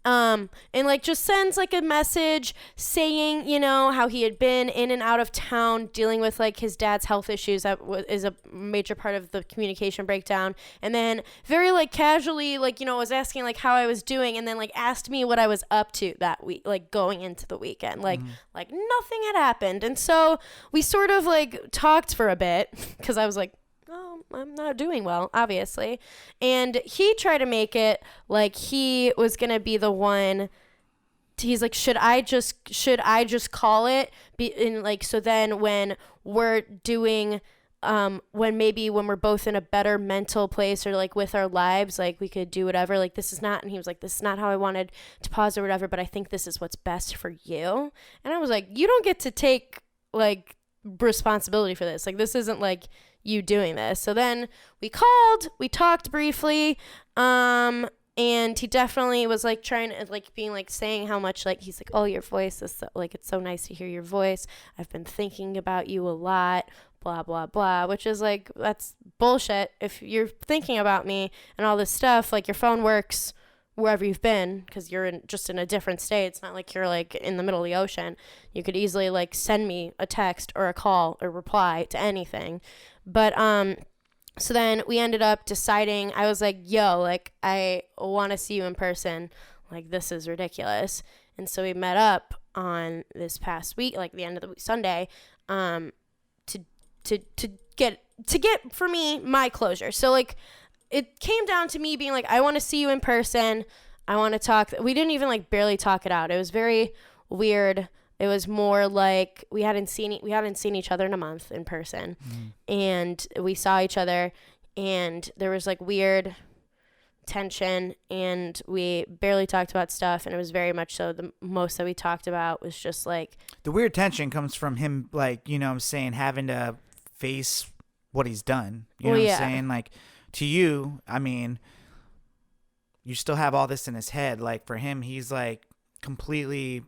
And like just sends like a message saying, how he had been in and out of town dealing with like his dad's health issues. That is a major part of the communication breakdown. And then very like casually, like, was asking like how I was doing, and then like asked me what I was up to that week, like going into the weekend, like nothing had happened. And so we sort of like talked for a bit, because I was like, oh, I'm not doing well, obviously. And he tried to make it like he was going to be the one. He's like, should I just call it? So then when we're doing, when we're both in a better mental place or like with our lives, like we could do whatever, like this is not, and he was like, this is not how I wanted to pause or whatever, but I think this is what's best for you. And I was like, you don't get to take like responsibility for this. Like, this isn't like you doing this. So then we talked briefly, and he definitely was like trying to like being like saying how much like he's like, oh, your voice is so, like, it's so nice to hear your voice. I've been thinking about you a lot, blah, blah, blah, which is like, that's bullshit. If you're thinking about me and all this stuff, like your phone works wherever you've been because you're just in a different state. It's not like you're like in the middle of the ocean. You could easily like send me a text or a call or reply to anything. But so then we ended up deciding, I was like, yo, like I want to see you in person. Like this is ridiculous. And so we met up on this past week, like the end of the week, Sunday, to get for me my closure. So like it came down to me being like, I want to see you in person. I want to talk. We didn't even like barely talk it out. It was very weird. It was more like we hadn't seen each other in a month in person, and we saw each other, and there was like weird tension, and we barely talked about stuff, and it was very much so the most that we talked about was just like the weird tension comes from him, like, you know what I'm saying, having to face what he's done. You know what I'm saying? Like, to you, I mean, you still have all this in his head. Like, for him, he's like completely,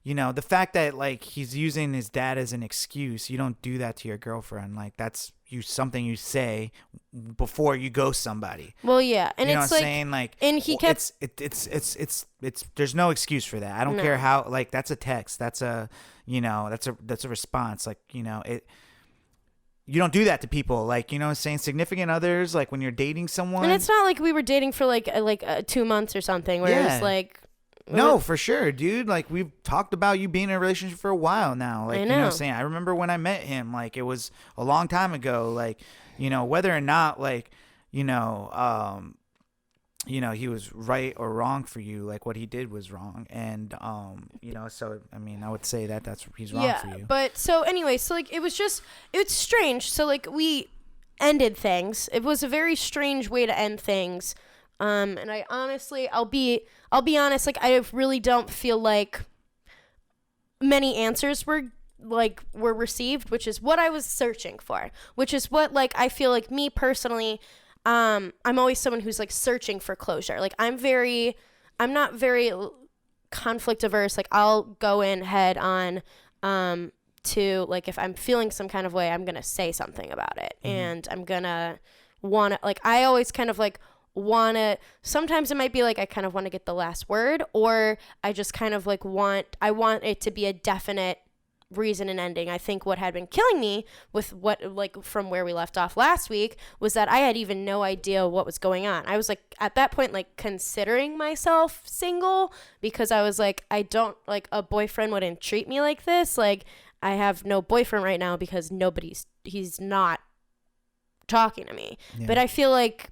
you know, the fact that like he's using his dad as an excuse. You don't do that to your girlfriend. Like, that's something you say before you ghost somebody. Well, yeah, and you know it's what I'm like, saying? Like, and he kept it's there's no excuse for that. I don't care how, like, that's a text. That's a, you know, that's a response. Like, you know, you don't do that to people. Like, you know what I'm saying? Significant others, like when you're dating someone. And it's not like we were dating for like 2 months or something where it was like. No, for sure, dude. Like, we've talked about you being in a relationship for a while now. Like, I know. You know what I'm saying? I remember when I met him, like, it was a long time ago. Like, you know, whether or not, like, you know, he was right or wrong for you, like, what he did was wrong. And, you know, so, I mean, I would say that he's wrong for you. But, so, anyway, so, like, it's strange. So, like, we ended things. It was a very strange way to end things. And I honestly, I'll be honest, like, I really don't feel like many answers were received, which is what I was searching for, which is what, like, I feel like me personally, I'm always someone who's like searching for closure. Like, I'm not very conflict averse. Like, I'll go in head on, to, like, if I'm feeling some kind of way, I'm going to say something about it. Mm-hmm. And I'm going to want to, like, I always kind of like, sometimes it might be like I kind of want to get the last word, or I just kind of like I want it to be a definite reason and ending. I think what had been killing me with what, like, from where we left off last week was that I had even no idea what was going on. I was like at that point like considering myself single because I was like, I don't, like, a boyfriend wouldn't treat me like this. Like, I have no boyfriend right now because he's not talking to me. Yeah. But I feel like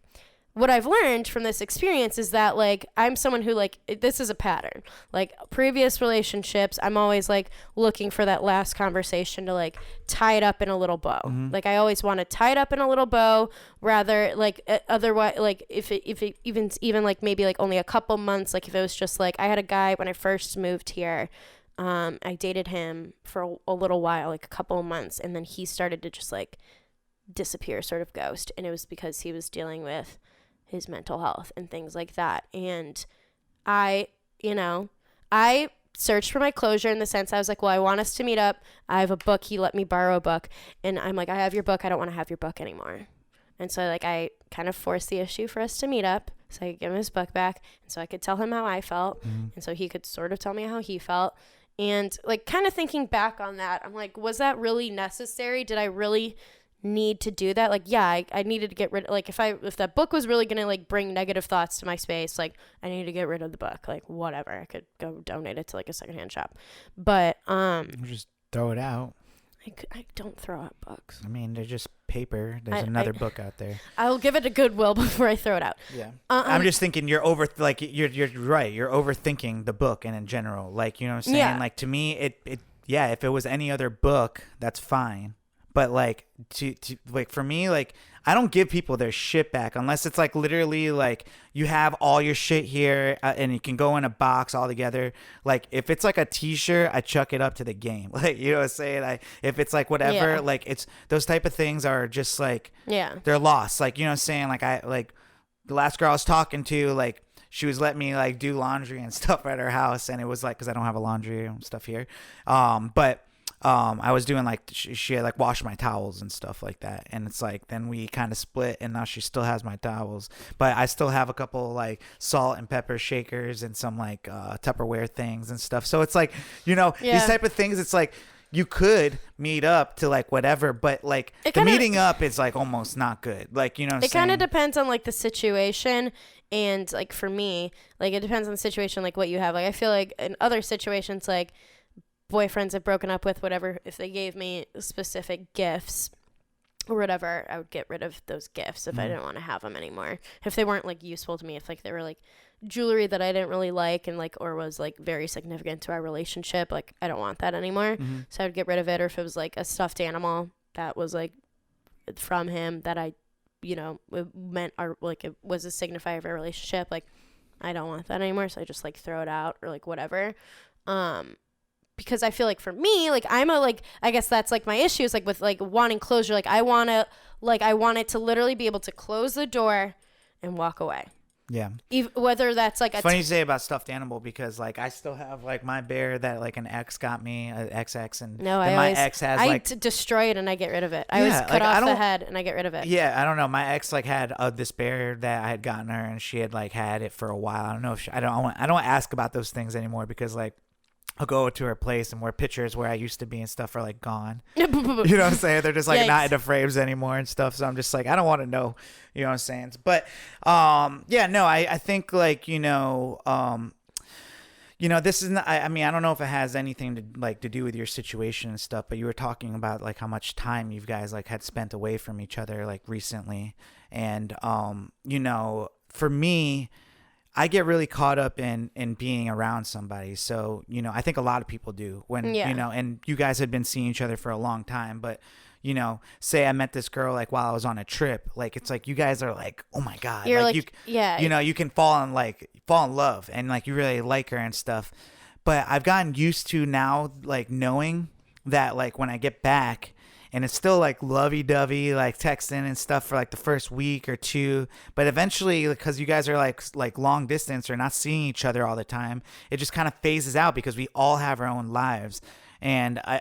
what I've learned from this experience is that, like, I'm someone who, like, this is a pattern. Like, previous relationships, I'm always, like, looking for that last conversation to, like, tie it up in a little bow. Mm-hmm. Like, I always want to tie it up in a little bow rather, like, otherwise, like, if it even, like, maybe, like, only a couple months, like, if it was just, like, I had a guy when I first moved here, I dated him for a little while, like, a couple of months, and then he started to just, like, disappear, sort of ghost, and it was because he was dealing with his mental health and things like that. And I searched for my closure in the sense I was like, well, I want us to meet up. I have a book. He let me borrow a book. And I'm like, I have your book. I don't want to have your book anymore. And so, like, I kind of forced the issue for us to meet up so I could give him his book back. And so I could tell him how I felt. Mm-hmm. And so he could sort of tell me how he felt. And, like, kind of thinking back on that, I'm like, was that really necessary? Did I really need to do that? Like, yeah, I needed to get rid of, like, if that book was really gonna, like, bring negative thoughts to my space, like, I needed to get rid of the book. Like, whatever, I could go donate it to, like, a secondhand shop. But just throw it out. I don't throw out books. I mean, they're just paper. There's another book out there. I'll give it to Goodwill before I throw it out. Yeah. I'm just thinking you're right. You're overthinking the book and in general. Like, you know what I'm saying? Yeah. Like, to me, if it was any other book, that's fine. But, like, to like, for me, like, I don't give people their shit back unless it's, like, literally, like, you have all your shit here and you can go in a box all together. Like, if it's, like, a T-shirt, I chuck it up to the game. Like, you know what I'm saying? If it's, like, whatever, like, it's those type of things are just, like, they're lost. Like, you know what I'm saying? Like, the last girl I was talking to, like, she was letting me, like, do laundry and stuff at her house. And it was, like, because I don't have a laundry and stuff here. But I was doing like she had like washed my towels and stuff like that, and it's like then we kind of split, and now she still has my towels, but I still have a couple like salt and pepper shakers and some like Tupperware things and stuff. So it's like, you know, these type of things. It's like you could meet up to like whatever, but like meeting up is like almost not good. Like, you know what I'm saying? It kind of depends on like the situation. And like for me, like it depends on the situation, like what you have. Like I feel like in other situations, like boyfriends have broken up with, whatever, if they gave me specific gifts or whatever, I would get rid of those gifts if I didn't want to have them anymore. If they weren't like useful to me, if like they were like jewelry that I didn't really like and like or was like very significant to our relationship, like I don't want that anymore. So I would get rid of it. Or if it was like a stuffed animal that was like from him that I, you know, it meant our like it was a signifier of our relationship, like I don't want that anymore, so I just like throw it out or like whatever. Because I feel like for me, like I'm a like I guess that's like my issue is like with like wanting closure. Like I want it to literally be able to close the door and walk away. Yeah. Whether that's like funny you say about stuffed animal, because like I still have like my bear that like an ex got me, an XX, and my ex has like destroy it and I get rid of it. I always cut off the head and I get rid of it. Yeah, I don't know. My ex like had this bear that I had gotten her, and she had like had it for a while. I don't know if I don't ask about those things anymore, because like I'll go to her place and where pictures where I used to be and stuff are like gone. You know what I'm saying? They're just like not in the frames anymore and stuff. So I'm just like, I don't want to know, you know what I'm saying? But yeah, no, I think like, this is not, I mean, I don't know if it has anything to do with your situation and stuff, but you were talking about like how much time you guys like had spent away from each other like recently. And, for me, I get really caught up in being around somebody. So, I think a lot of people do when, and you guys had been seeing each other for a long time, but, say I met this girl like while I was on a trip, like, it's like, you guys are like, oh my God, you're you can fall in love and like, you really like her and stuff. But I've gotten used to now, like knowing that like when I get back, and it's still like lovey-dovey, like texting and stuff for like the first week or two. But eventually, because you guys are like long distance or not seeing each other all the time, it just kind of phases out because we all have our own lives. And I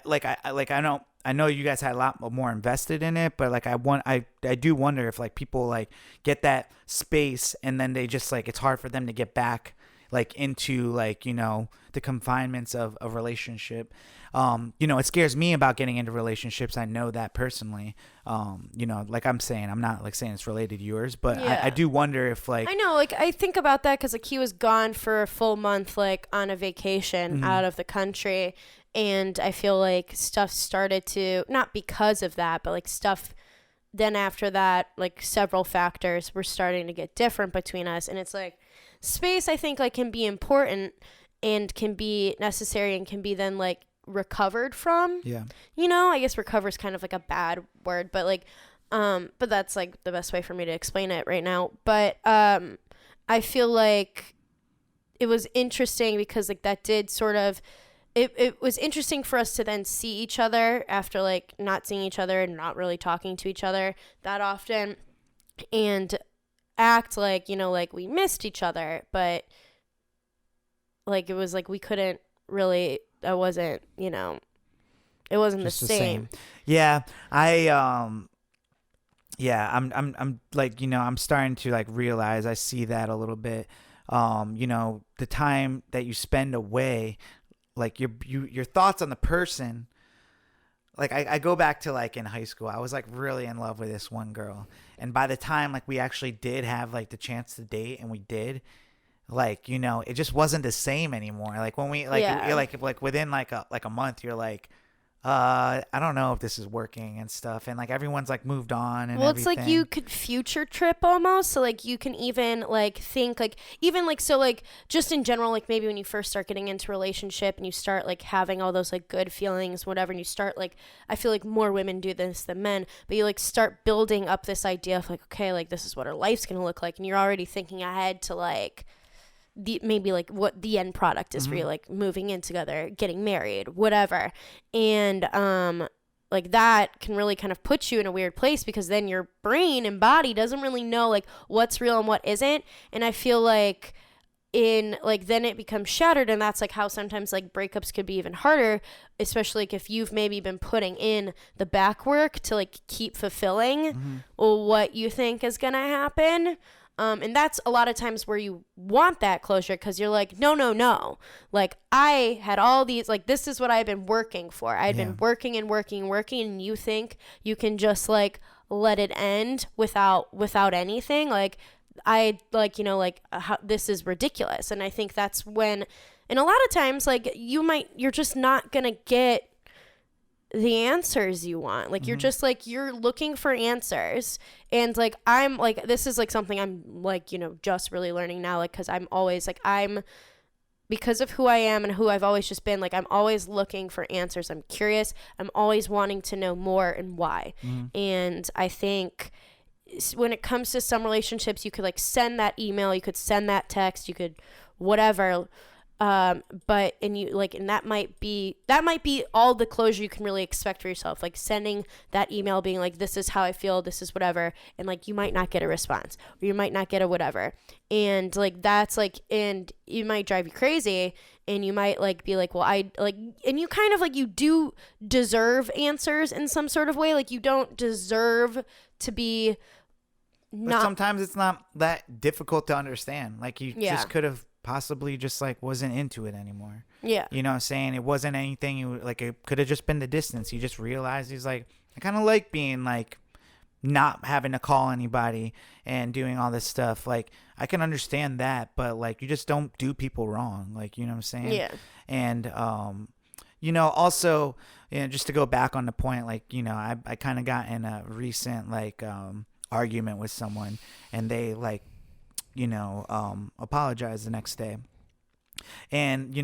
know you guys had a lot more invested in it, but like I do wonder if like people like get that space and then they just like it's hard for them to get back like into like the confinements of a relationship. It scares me about getting into relationships. I know that personally. Like I'm saying, I'm not like saying it's related to yours, but I do wonder if like I know, like I think about that because like he was gone for a full month, like on a vacation out of the country, and I feel like stuff started to not because of that, but like stuff. Then after that, like several factors were starting to get different between us, and it's like space. I think like can be important and can be necessary and can be then like recovered from. Yeah. I guess recover is kind of like a bad word, but like but that's like the best way for me to explain it right now. But I feel like it was interesting because like that did sort of it was interesting for us to then see each other after like not seeing each other and not really talking to each other that often and act like like we missed each other, but like it was like we couldn't really. That wasn't, it wasn't just the same. Yeah. I'm like, I'm starting to like realize I see that a little bit. The time that you spend away, like your thoughts on the person. Like I go back to like in high school, I was like really in love with this one girl. And by the time like we actually did have like the chance to date and we did, like it just wasn't the same anymore. Like when we you're like within like a month you're like I don't know if this is working and stuff, and like everyone's like moved on and it's like you could future trip almost, so like you can even like think like even like so like just in general, like maybe when you first start getting into a relationship and you start like having all those like good feelings whatever, and you start like I feel like more women do this than men, but you like start building up this idea of like okay, like this is what our life's gonna look like, and you're already thinking ahead to like maybe like what the end product is for you, like moving in together, getting married, whatever. And like that can really kind of put you in a weird place because then your brain and body doesn't really know like what's real and what isn't. And I feel like in like then it becomes shattered, and that's like how sometimes like breakups could be even harder, especially like if you've maybe been putting in the back work to like keep fulfilling what you think is gonna happen. And that's a lot of times where you want that closure, because you're like, no, like I had all these, like this is what I've been working for. I'd been working, and you think you can just like let it end without anything. Like I like, how this is ridiculous. And I think that's when, and a lot of times like you're just not gonna get the answers you want. Like you're just like, you're looking for answers, and like I'm like, this is like something I'm like, just really learning now, like because I'm always like, because of who I am and who I've always just been, like I'm always looking for answers. I'm curious, I'm always wanting to know more and why. And I think when it comes to some relationships, you could like send that email, you could send that text, you could whatever, but that might be all the closure you can really expect for yourself, like sending that email being like, this is how I feel, this is whatever, and like you might not get a response, or you might not get a whatever, and like that's like, and you might drive you crazy, and you might like be like, well, I like, and you kind of like, you do deserve answers in some sort of way, like you don't deserve to be but sometimes it's not that difficult to understand, like you just could have possibly just like wasn't into it anymore. You know what I'm saying? It wasn't anything you like, it could have just been the distance. You just realized he's like, I kind of like being like not having to call anybody and doing all this stuff. Like I can understand that, but like you just don't do people wrong, like, you know what I'm saying? And also, just to go back on the point, like, I kind of got in a recent like argument with someone, and they like apologize the next day, and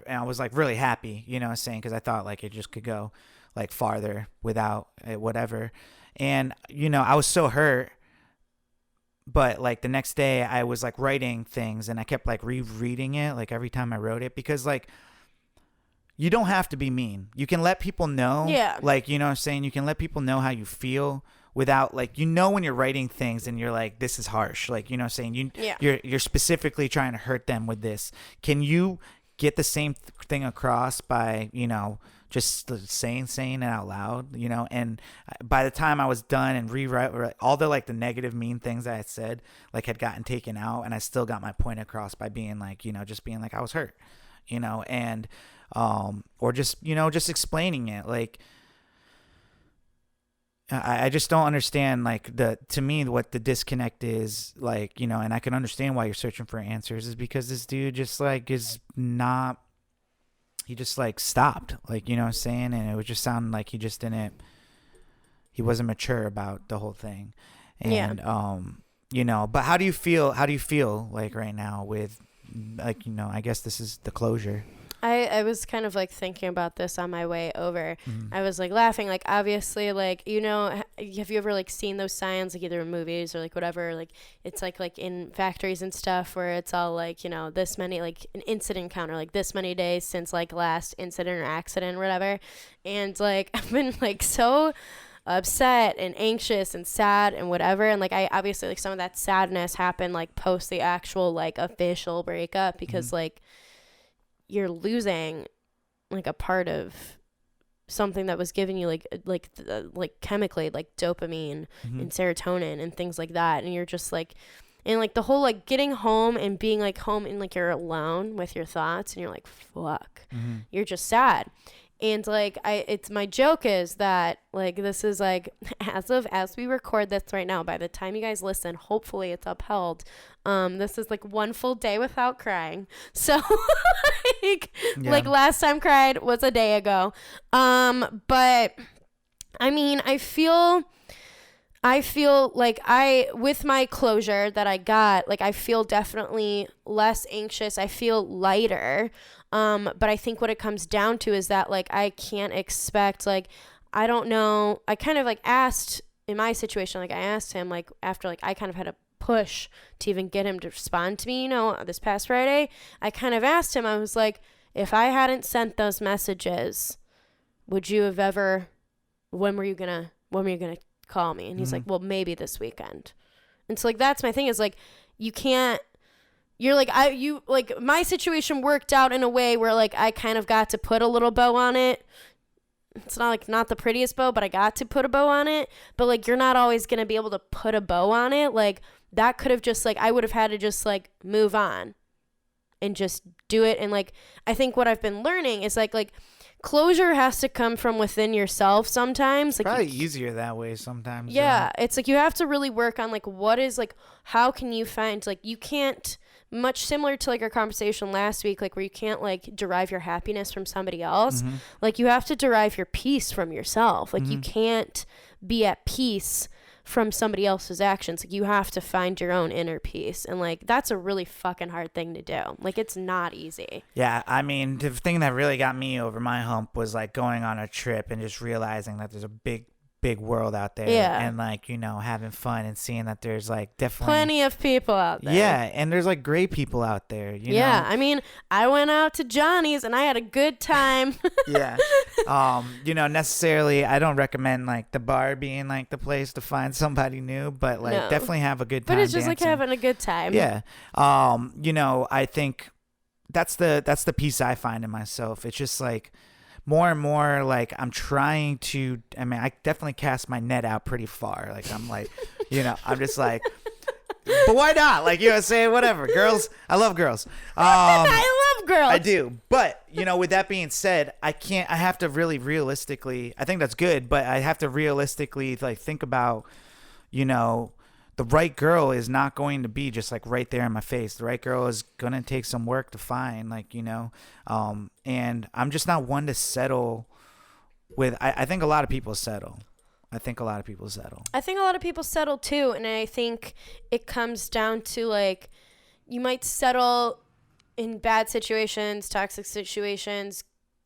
I was like really happy, saying, because I thought like it just could go like farther without it, whatever, and I was so hurt, but like the next day I was like writing things, and I kept like rereading it like every time I wrote it, because like you don't have to be mean, you can let people know, like, what I'm saying, you can let people know how you feel without like, when you're writing things and you're like, this is harsh, like, what I'm saying, you're specifically trying to hurt them with this. Can you get the same thing across by just saying it out loud, and by the time I was done and rewrite all the like the negative mean things that I said like had gotten taken out, and I still got my point across by being like, just being like I was hurt, and or just just explaining it. Like I just don't understand, like, to me, what the disconnect is, like, and I can understand why you're searching for answers, is because this dude just, like, he just, like, stopped, like, what I'm saying, and it would just sound like he wasn't mature about the whole thing, and, but how do you feel, like, right now with, like, I guess this is the closure? I was kind of like thinking about this on my way over. I was like laughing, like obviously, like, have you ever like seen those signs, like either in movies or like whatever, like it's like in factories and stuff where it's all like, this many, like an incident counter, like this many days since like last incident or accident or whatever. And like I've been like so upset and anxious and sad and whatever, and like I obviously, like, some of that sadness happened like post the actual like official breakup, because like you're losing like a part of something that was giving you like chemically like dopamine and serotonin and things like that, and you're just like, and like the whole like getting home and being like home and like you're alone with your thoughts and you're like, fuck, you're just sad. And like it's my joke is that like this is like as we record this right now, by the time you guys listen, hopefully it's upheld. This is like one full day without crying. So like last time cried was a day ago. But I mean, I feel like with my closure that I got, like I feel definitely less anxious. I feel lighter. But I think what it comes down to is that like I can't expect, like, I don't know, I kind of like asked in my situation, like I asked him like after like I kind of had a push to even get him to respond to me, this past Friday, I kind of asked him, I was like, if I hadn't sent those messages, would you have ever, when were you gonna call me? And he's like, well, maybe this weekend. And so like that's my thing, is like you can't you're like, my situation worked out in a way where like I kind of got to put a little bow on it. It's not like not the prettiest bow, but I got to put a bow on it. But like, you're not always going to be able to put a bow on it. Like that could have just like, I would have had to just like move on and just do it. And like, I think what I've been learning is like closure has to come from within yourself sometimes. Like probably easier that way sometimes. Yeah. It's like, you have to really work on like, what is like, how can you find, like, you can't, much similar to like our conversation last week, like where you can't like derive your happiness from somebody else. Mm-hmm. Like you have to derive your peace from yourself. Like you Mm-hmm. can't be at peace from somebody else's actions. Like you have to find your own inner peace. And like, that's a really fucking hard thing to do. Like it's not easy. Yeah. I mean, the thing that really got me over my hump was like going on a trip and just realizing that there's a big world out there. Yeah. And like, you know, having fun and seeing that there's like definitely Plenty of people out there. Yeah, and there's like great people out there, you Yeah, know. I mean, I went out to Johnny's and I had a good time. Yeah. You know, necessarily I don't recommend like the bar being like the place to find somebody new, but like No. definitely have a good time. But it's just dancing. like having a good time. Yeah. You know, I think that's the piece I find in myself. It's just like more and more like I'm trying to, I mean, I definitely cast my net out pretty far. Like I'm like, you know, I'm just like, but why not? Like, you know what I'm saying? Whatever. Girls, I love girls. I love girls. I do. But, you know, with that being said, I have to really realistically, I think that's good, but I have to realistically like think about, you know, the right girl is not going to be just like right there in my face. The right girl is going to take some work to find, like, you know, and I'm just not one to settle with, I think a lot of people settle. I think a lot of people settle too. And I think it comes down to like, you might settle in bad situations, toxic situations,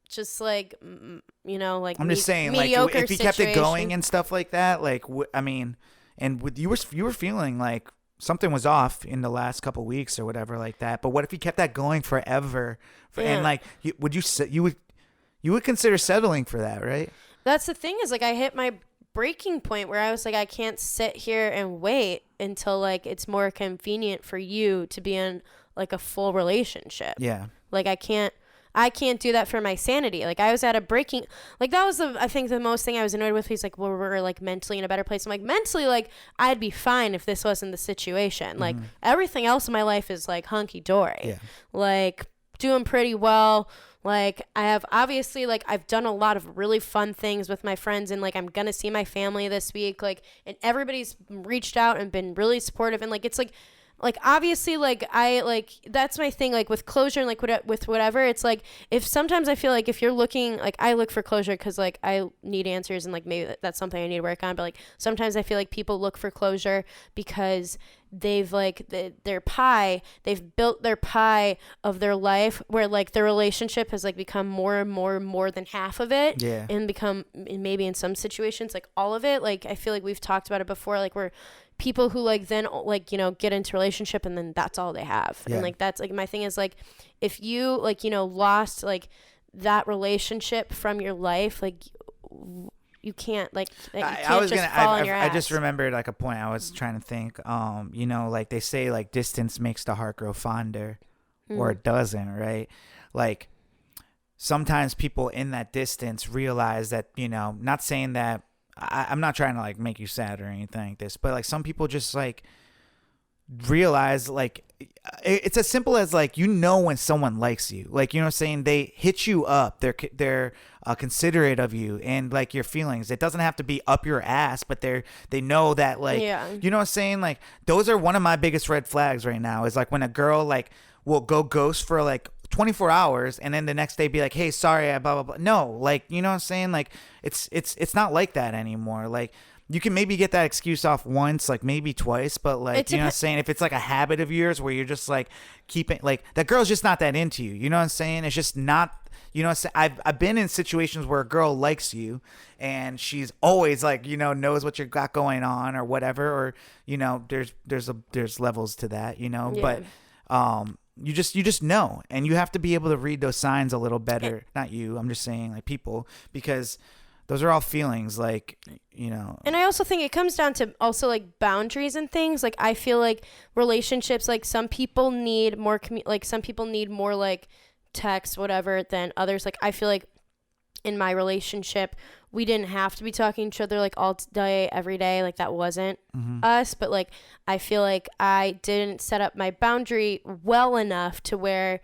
just like, you know, like I'm just saying, like, if you kept it going and stuff like that, like, I mean, and with you were feeling like something was off in the last couple weeks or whatever like that. But what if you kept that going forever? And like, you would consider settling for that, right? That's the thing is like I hit my breaking point where I was like, I can't sit here and wait until like it's more convenient for you to be in like a full relationship. Yeah. Like I can't do that for my sanity. Like I was at a breaking, like that was I think the most thing I was annoyed with. He's like, well, we're like mentally in a better place. I'm like, mentally, like I'd be fine if this wasn't the situation. Like everything else in my life is like hunky dory. Yeah. Like doing pretty well. Like I have obviously like I've done a lot of really fun things with my friends and like I'm going to see my family this week. Like, and everybody's reached out and been really supportive. And like, it's like obviously like I like that's my thing like with closure and like with whatever it's like if sometimes I feel like if you're looking like I look for closure because like I need answers and like maybe that's something I need to work on, but like sometimes I feel like people look for closure because they've like they've built their pie of their life where like their relationship has like become more and more than half of it. Yeah. And become maybe in some situations like all of it. Like I feel like we've talked about it before, like we're people who like then like, you know, get into relationship and then that's all they have. Yeah. And like that's like my thing is like if you like, you know, lost like that relationship from your life, like you can't like you can't fall on your ass. I just remembered like a point I was trying to think. You know, like they say like distance makes the heart grow fonder, or it doesn't, right? Like sometimes people in that distance realize that, you know, not saying that I'm not trying to like make you sad or anything like this, but like some people just like realize like it's as simple as like, you know, when someone likes you, like, you know what I'm saying? They hit you up. They're considerate of you and like your feelings. It doesn't have to be up your ass, but they know that like, yeah. You know what I'm saying? Like those are one of my biggest red flags right now is like when a girl like will go ghost for like 24 hours and then the next day be like, hey, sorry, I blah blah blah. No, like, you know what I'm saying? Like it's not like that anymore. Like you can maybe get that excuse off once, like maybe twice, but like, you know what I'm saying? If it's like a habit of yours where you're just like keeping like that girl's just not that into you. You know what I'm saying? It's just not, you know what I'm saying? I've been in situations where a girl likes you and she's always like, you know, knows what you got going on or whatever, or, you know, there's levels to that, you know, Yeah. but you just know, and you have to be able to read those signs a little better. Not you, I'm just saying like people, because those are all feelings, like, you know. And I also think it comes down to also like boundaries and things. Like I feel like relationships, like some people need more some people need more like text, whatever, than others. Like I feel like in my relationship, we didn't have to be talking to each other like all day, every day. Like that wasn't us. But like I feel like I didn't set up my boundary well enough to where,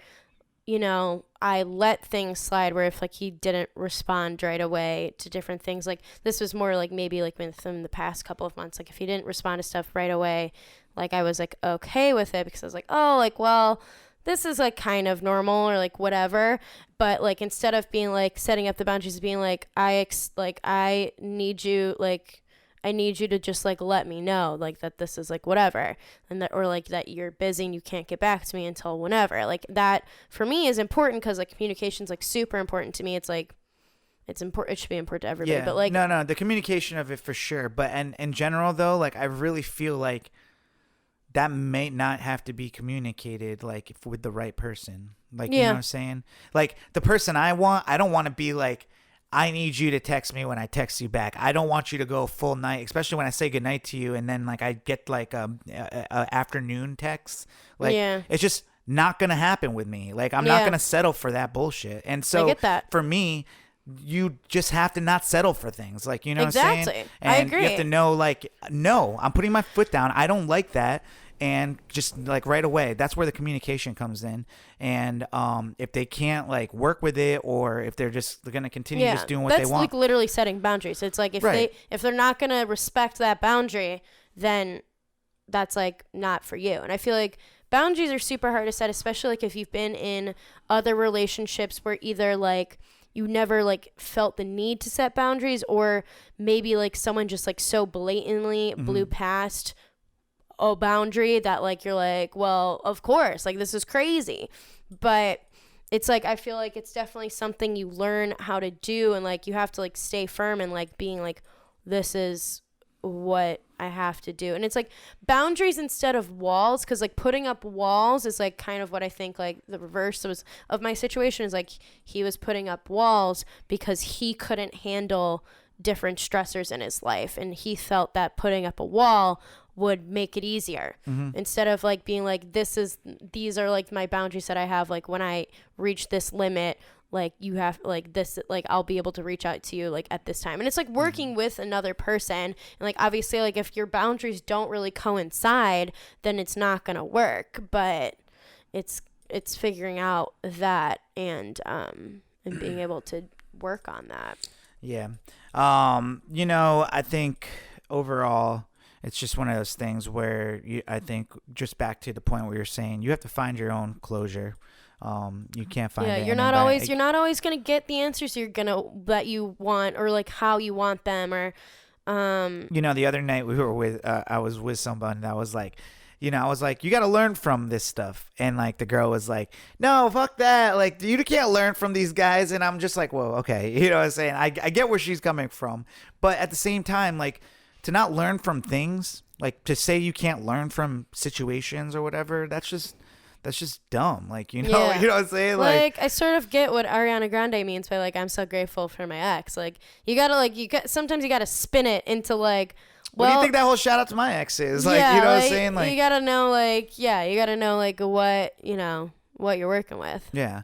you know, I let things slide, where if like he didn't respond right away to different things, like this was more like maybe like within the past couple of months, like if he didn't respond to stuff right away, like I was like okay with it, because I was like, oh, like, well, this is like kind of normal, or like whatever. But like instead of being like setting up the boundaries, being like I need you, like I need you to just like let me know like that this is like whatever, and that, or like that you're busy and you can't get back to me until whenever. Like that for me is important, because like communication's like super important to me. It's like it's important. It should be important to everybody. Yeah. But like No, the communication of it for sure. But and in general though, like I really feel like that may not have to be communicated like if with the right person. Like, you know what I'm saying? Like the person I don't want to be like, I need you to text me when I text you back. I don't want you to go full night, especially when I say goodnight to you and then like I get like a afternoon text. Like it's just not going to happen with me. Like I'm not going to settle for that bullshit. And so I get that. For me, you just have to not settle for things. Like, you know what I'm saying? And I agree. you have to know like, no, I'm putting my foot down. I don't like that. And just like right away, that's where the communication comes in. And if they can't like work with it, or if they're just going to continue just doing what they want. That's like literally setting boundaries. It's like if they're not going to respect that boundary, then that's like not for you. And I feel like boundaries are super hard to set, especially like if you've been in other relationships where either like you never like felt the need to set boundaries, or maybe like someone just like so blatantly blew past a boundary that like you're like, well, of course, like this is crazy. But it's like I feel like it's definitely something you learn how to do, and like you have to like stay firm and like being like, this is what I have to do. And it's like boundaries instead of walls, because like putting up walls is like kind of what I think like the reverse was of my situation, is like he was putting up walls because he couldn't handle different stressors in his life, and he felt that putting up a wall would make it easier, instead of like being like, these are like my boundaries that I have, like when I reach this limit, like you have like this, like I'll be able to reach out to you like at this time. And it's like working with another person, and like obviously like if your boundaries don't really coincide, then it's not gonna work. But it's figuring out that and being able to work on that. Yeah. You know, I think overall it's just one of those things where I think just back to the point where you're saying you have to find your own closure. You can't find it. You're not always gonna get the answers that you want, or like how you want them, or you know, the other night we were with I was with someone that was like, you know, I was like, you got to learn from this stuff. And like the girl was like, no, fuck that. Like you can't learn from these guys. And I'm just like, whoa, okay. You know what I'm saying? I get where she's coming from. But at the same time, like to not learn from things, like to say you can't learn from situations or whatever, that's just dumb. Like, you know, you know what I'm saying? Like I sort of get what Ariana Grande means by like, I'm so grateful for my ex. Like you got to sometimes you got to spin it into like, well, what do you think that whole shout out to my ex is? Like, you know what I'm saying? Like, you got to know like, you got to know like what, you know, what you're working with. Yeah.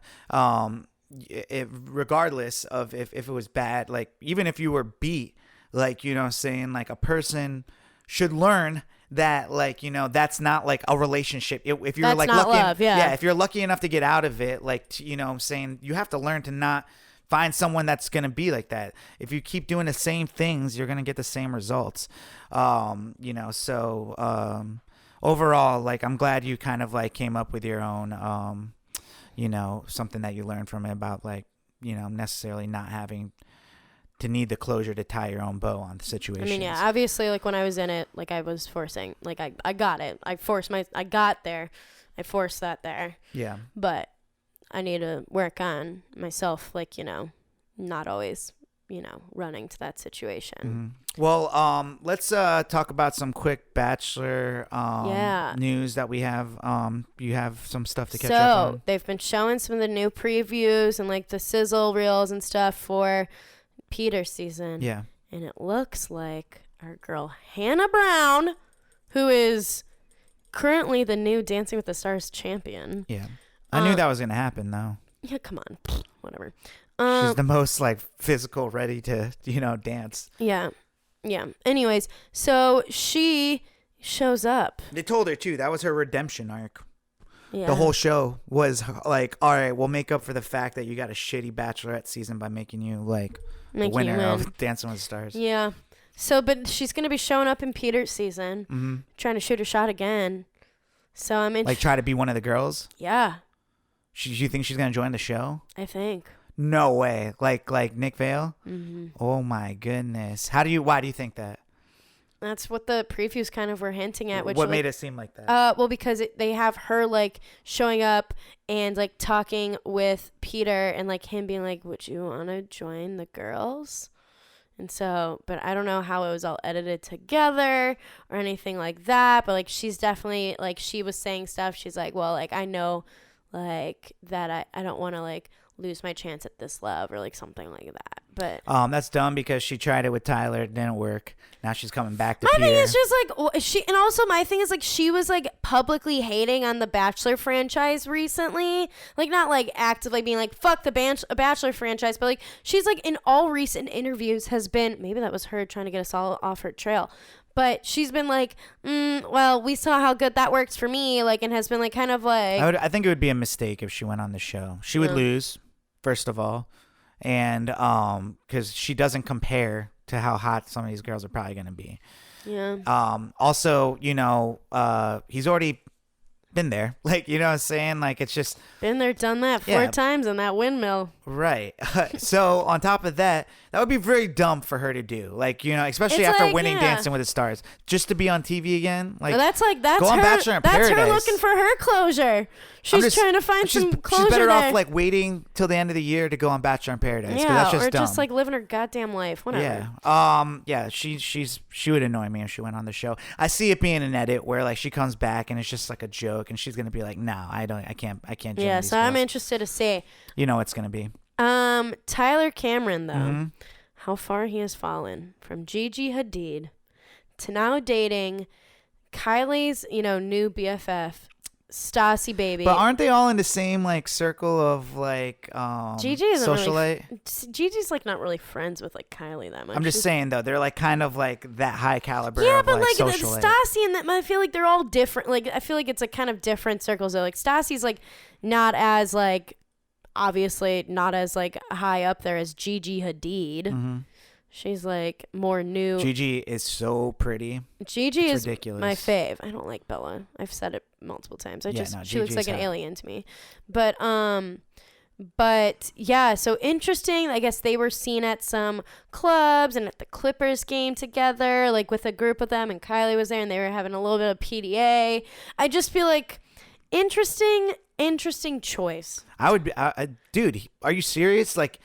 Regardless of if it was bad, like even if you were beat, like, you know what I'm saying? Like a person should learn that, like, you know, that's not like a relationship. If you're that's like not lucky, love, if you're lucky enough to get out of it, like, you know what I'm saying? You have to learn to not find someone that's going to be like that. If you keep doing the same things, you're going to get the same results. You know, so overall, like, I'm glad you kind of like came up with your own, you know, something that you learned from it about, like, you know, necessarily not having to need the closure to tie your own bow on the situation. I mean, yeah, obviously, like when I was in it, like I was forcing, like I got it. I got there. I forced that there. Yeah. But I need to work on myself, like, you know, not always, you know, running to that situation. Mm-hmm. Well, let's talk about some quick Bachelor news that we have. You have some stuff to catch up on. So they've been showing some of the new previews and like the sizzle reels and stuff for Peter season. Yeah. And it looks like our girl Hannah Brown, who is currently the new Dancing with the Stars champion. Yeah. I knew that was going to happen, though. Yeah, come on. Whatever. She's the most, like, physical, ready to, dance. Yeah. Yeah. Anyways, so she shows up. They told her, too. That was her redemption arc. Yeah. The whole show was like, all right, we'll make up for the fact that you got a shitty Bachelorette season by making you, like, the winner of Dancing with the Stars. Yeah. So, but she's going to be showing up in Peter's season, trying to shoot her shot again. So I'm like, try to be one of the girls? Yeah. You think she's going to join the show? I think. No way. Like Nick Vale? Mm-hmm. Oh, my goodness. Why do you think that? That's what the previews kind of were hinting at. What made it seem like that? Well, because they have her, like, showing up and, like, talking with Peter and, like, him being like, would you want to join the girls? And so, but I don't know how it was all edited together or anything like that. But, like, she's definitely, like, she was saying stuff. She's like, well, like, I know, like, that I don't want to, like, lose my chance at this love or, like, something like that. But that's dumb because she tried it with Tyler. It didn't work. Now she's coming back to my Peter. thing is just, like, and also my thing is, like, she was, like, publicly hating on the Bachelor franchise recently. Like, not, like, actively being like, fuck the Bachelor franchise, but, like, she's, like, in all recent interviews has been, maybe that was her trying to get us all off her trail, but she's been like, well, we saw how good that works for me, like, and has been, like, kind of like, I think it would be a mistake if she went on the show. She would lose, first of all, and because she doesn't compare to how hot some of these girls are probably going to be. Yeah. Also, he's already been there. Like, you know what I'm saying? Like, it's just... Been there, done that 4 times in that windmill. Right. So, on top of that, that would be very dumb for her to do. Like, especially It's after like, winning yeah. Dancing with the Stars. Just to be on TV again? Like, Well, that's go on her. Bachelor in That's Paradise. her looking for her closure. She's trying to find some closure. She's better there. off, like, waiting till the end of the year to go on Bachelor in Paradise. 'cause that's just or dumb. just, like, living her goddamn life. Whatever. Yeah. Yeah. She would annoy me if she went on the show. I see it being an edit where, like, she comes back and it's just like a joke, and she's gonna be like, "No, I can't." Join Yeah. these So I'm girls." interested to see. You know it's gonna be. Tyler Cameron, though, Mm-hmm. how far he has fallen from Gigi Hadid to now dating Kylie's, new BFF, Stassi Baby. But aren't they all in the same, like, circle of, like, Gigi isn't socialite? Gigi's, like, not really friends with, like, Kylie that much. I'm just saying, though, they're, like, kind of like that high caliber. Yeah, of, but, like, socialite. Stassi and them, I feel like they're all different. Like, I feel like it's, like, kind of different circles. Though. Like, Stassi's, like, not as, like, obviously not as, like, high up there as Gigi Hadid. Mm-hmm. She's, like, more new. Gigi is so pretty. Gigi it's is ridiculous. my fave. I don't like Bella. I've said it multiple times. She Gigi looks like is an hot. alien to me. But yeah, so interesting. I guess they were seen at some clubs and at the Clippers game together, like with a group of them, and Kylie was there and they were having a little bit of PDA. I just feel like interesting choice. I would be, dude, are you serious? Like,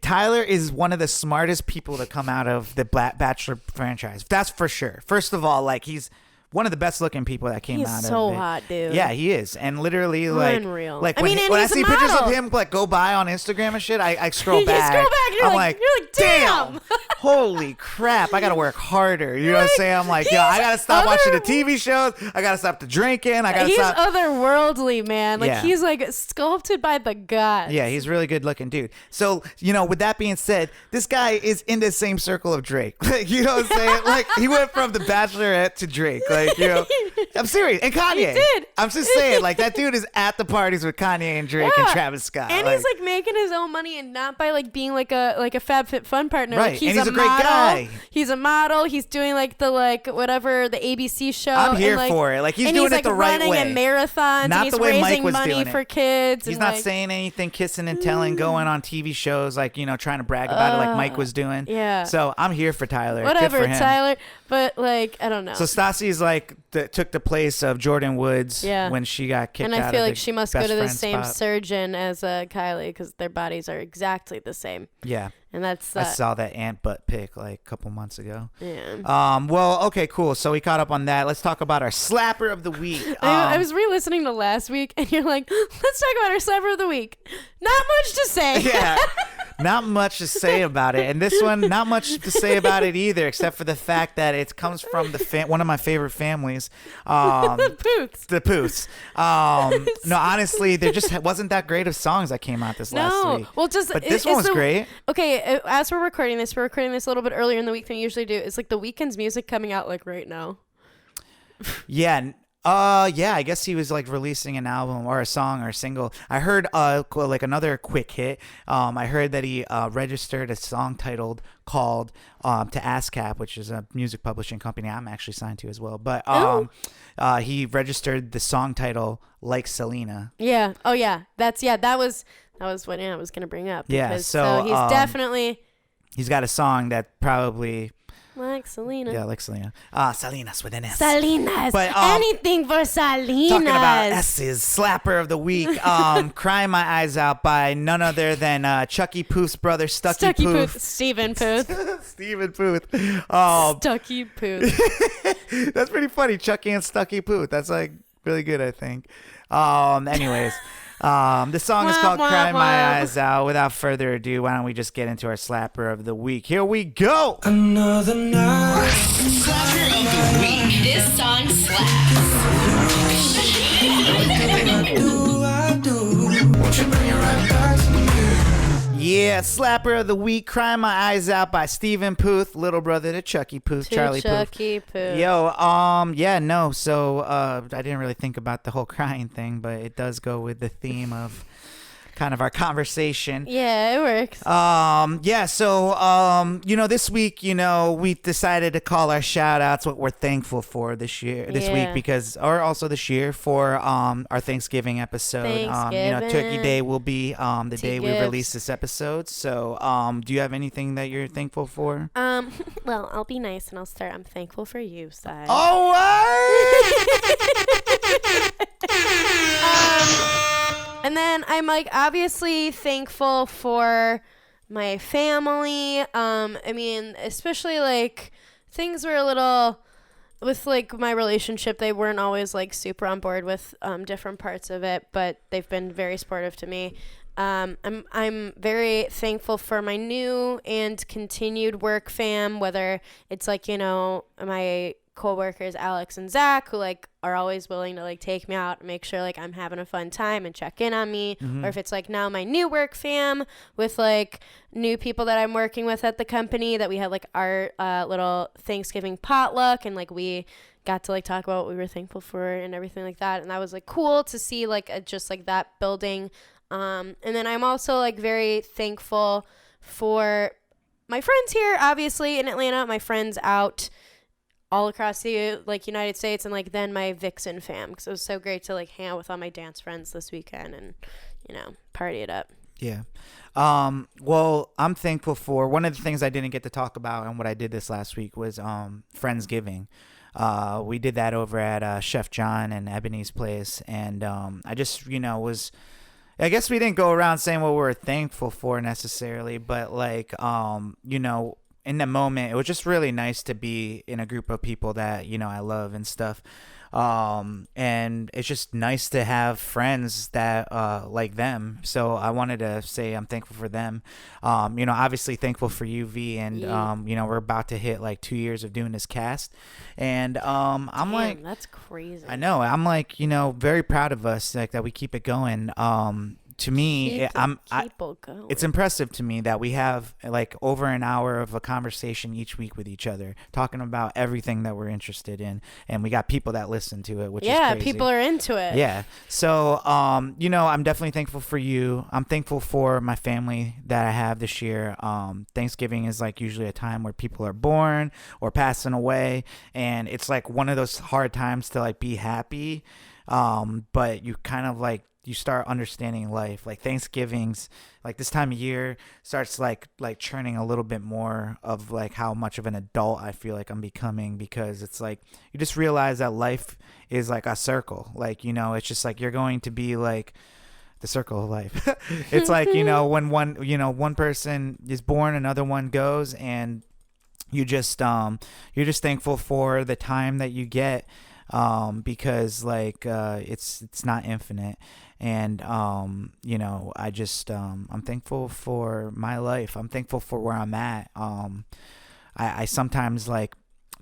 Tyler is one of the smartest people to come out of the Bachelor franchise. That's for sure. First of all, like, he's one of the best looking people that came He's out so of it. hot, dude. Yeah, he is. And literally, like, Unreal. like I when, mean, and when I he's a see pictures of model. him, like, go by on Instagram and shit, I scroll You back. scroll back and you're I'm like, damn. Holy crap, I gotta work harder. You know what I'm saying? I'm like, yo, I gotta stop watching the TV shows. I gotta stop the drinking. I gotta He's stop. otherworldly, man. Like, Yeah. he's, like, sculpted by the gods. Yeah, he's a really good looking dude. So, with that being said, this guy is in the same circle of Drake. Like, you know what I'm saying? Like, he went from the Bachelorette to Drake. Like, I'm serious. And Kanye. He did. I'm just saying, like, that dude is at the parties with Kanye and Drake and Yeah. Travis Scott. And he's, like, making his own money, and not by, like, being like a FabFitFun partner. Right. Like, he's And he's a a great model. guy. He's a model. He's doing, like, the, like, whatever, the ABC show. I'm here and, like, for it. Like, he's and doing he's, it the like, right running way. in marathons. Not and he's the way Mike raising was money doing it. for kids. He's and, not like, saying anything, kissing and telling, going on TV shows, like, trying to brag about it like Mike was doing. yeah. So I'm here for Tyler. whatever, Good for him. Tyler. But, like, I don't know. So Stassi's, like, took the place of Jordan Woods when she got kicked out. And I feel of like the she must go best to the friend same spot. surgeon as Kylie, because their bodies are exactly the same. Yeah. And that's I saw that ant butt pic like a couple months ago. Yeah. Well, okay, cool. So we caught up on that. Let's talk about our slapper of the week. I was re-listening to last week, and you're like, let's talk about our slapper of the week. Not much to say. Yeah. Not much to say about it, and this one, not much to say about it either, except for the fact that it comes from one of my favorite families, Puths. the Puths. No, honestly, there just wasn't that great of songs that came out this last week. Well, but this one was great. Okay, as we're recording this a little bit earlier in the week than we usually do. It's like the Weeknd's music coming out like right now. Yeah. Yeah, I guess he was like releasing an album or a song or a single. I heard like another quick hit. I heard that he registered a song titled called to ASCAP, which is a music publishing company I'm actually signed to as well. But he registered the song title Like Selena. Yeah. Oh yeah. That was what I was gonna bring up. Yeah. So he's definitely. He's got a song that probably. Like Selena. Yeah, like Selena. Salinas with an S. Salinas. But, anything for Salinas. Talking about S's, Slapper of the Week. Crying My Eyes Out by none other than Chucky Puth's brother, Stucky Puth. Stephen Puth. Stephen Puth. Stucky Puth. That's pretty funny. Chucky and Stucky Puth. That's like really good, I think. Anyways. The song is called Cry My Eyes Out. Without further ado, why don't we just get into our Slapper of the Week? Here we go. Another night. Slapper of the Week. This song slaps. Do I do? Won't you bring it right back to me? Yeah, Slapper of the Week, Cry My Eyes Out by Stephen Puth, little brother to Chucky Puth, Charlie Chucky Puth. Yo, yeah, no, so I didn't really think about the whole crying thing, but it does go with the theme of kind of our conversation. Yeah, it works. Yeah, so this week, we decided to call our shout outs what we're thankful for this week or also this year for our Thanksgiving episode. Turkey Day will be the day we release this episode. So do you have anything that you're thankful for? Well, I'll be nice and I'll start. I'm thankful for you, Sai. Oh, and then I'm like obviously thankful for my family. I mean, especially like things were a little with like my relationship. They weren't always like super on board with different parts of it, but they've been very supportive to me. I'm very thankful for my new and continued work fam, whether it's like, my coworkers Alex and Zach, who like are always willing to like take me out and make sure like I'm having a fun time and check in on me. Mm-hmm. Or if it's like now my new work fam with like new people that I'm working with at the company, that we had like our little Thanksgiving potluck and like we got to like talk about what we were thankful for and everything like that. And that was like cool to see like just like that building. And then I'm also like very thankful for my friends here, obviously in Atlanta, my friends out all across the like United States, and like then my Vixen fam, because it was so great to like hang out with all my dance friends this weekend and party it up. Yeah. Well, I'm thankful for one of the things I didn't get to talk about and what I did this last week was Friendsgiving. We did that over at Chef John and Ebony's place, and I just I guess we didn't go around saying what we were thankful for necessarily, but like in the moment, it was just really nice to be in a group of people that, I love and stuff. And it's just nice to have friends that like them. So I wanted to say I'm thankful for them. Obviously thankful for you, V, and we're about to hit like 2 years of doing this cast. And I'm like, that's crazy. I know. I'm like, very proud of us, like that we keep it going. To me, it's impressive to me that we have like over an hour of a conversation each week with each other, talking about everything that we're interested in, and we got people that listen to it, which is crazy. People are into it. Yeah. So, I'm definitely thankful for you. I'm thankful for my family that I have this year. Thanksgiving is like usually a time where people are born or passing away, and it's like one of those hard times to like be happy, but you kind of like you start understanding life. Like Thanksgiving's like this time of year starts like churning a little bit more of like how much of an adult I feel like I'm becoming, because it's like you just realize that life is like a circle. Like, it's just like you're going to be like the circle of life. It's like, when one person is born, another one goes, and you're just thankful for the time that you get because like it's not infinite. And you know, I just I'm thankful for my life. I'm thankful for where I'm at. I sometimes like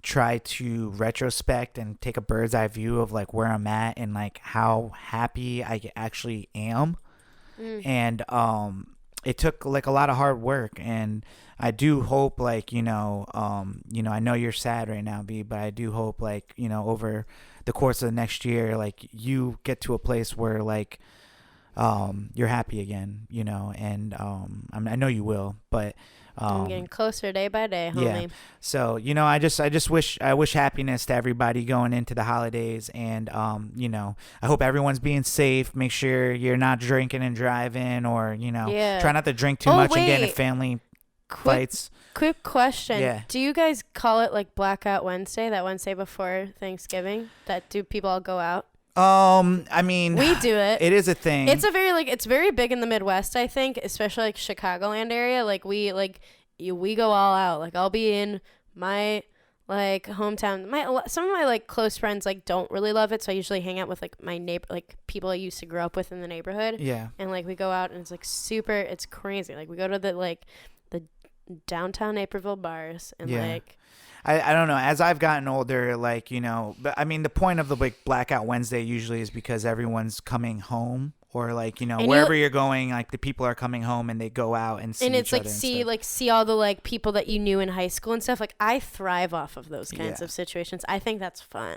try to retrospect and take a bird's eye view of like where I'm at and like how happy I actually am. And it took like a lot of hard work, and I do hope like you know I know you're sad right now, B, but I do hope like you know over the course of the next year like you get to a place where like you're happy again, you know, and I know you will, but I'm getting closer day by day, homie. yeah. So, you know, I wish happiness to everybody going into the holidays, and you know, I hope everyone's being safe. Make sure you're not drinking and driving, or, you know, try not to drink too much and get into family fights. Quick question. Yeah. Do you guys call it like Blackout Wednesday, that Wednesday before Thanksgiving? Do people all go out? I mean, we do it. It is a thing. It's a very it's very big in the Midwest, I think, especially like Chicagoland area. Like we go all out. Like I'll be in my like hometown. Some of my like close friends like don't really love it, so I usually hang out with like my neighbor, like people I used to grow up with in the neighborhood. Yeah. And like we go out and it's like it's crazy. Like we go to the downtown Naperville bars and like. I don't know. As I've gotten older, like, you know, but I mean, the point of the like Blackout Wednesday usually is because everyone's coming home, or like, you know, and wherever you're going, like the people are coming home and they go out and see each other. And it's see all the like people that you knew in high school and stuff. Like I thrive off of those kinds of situations. I think that's fun.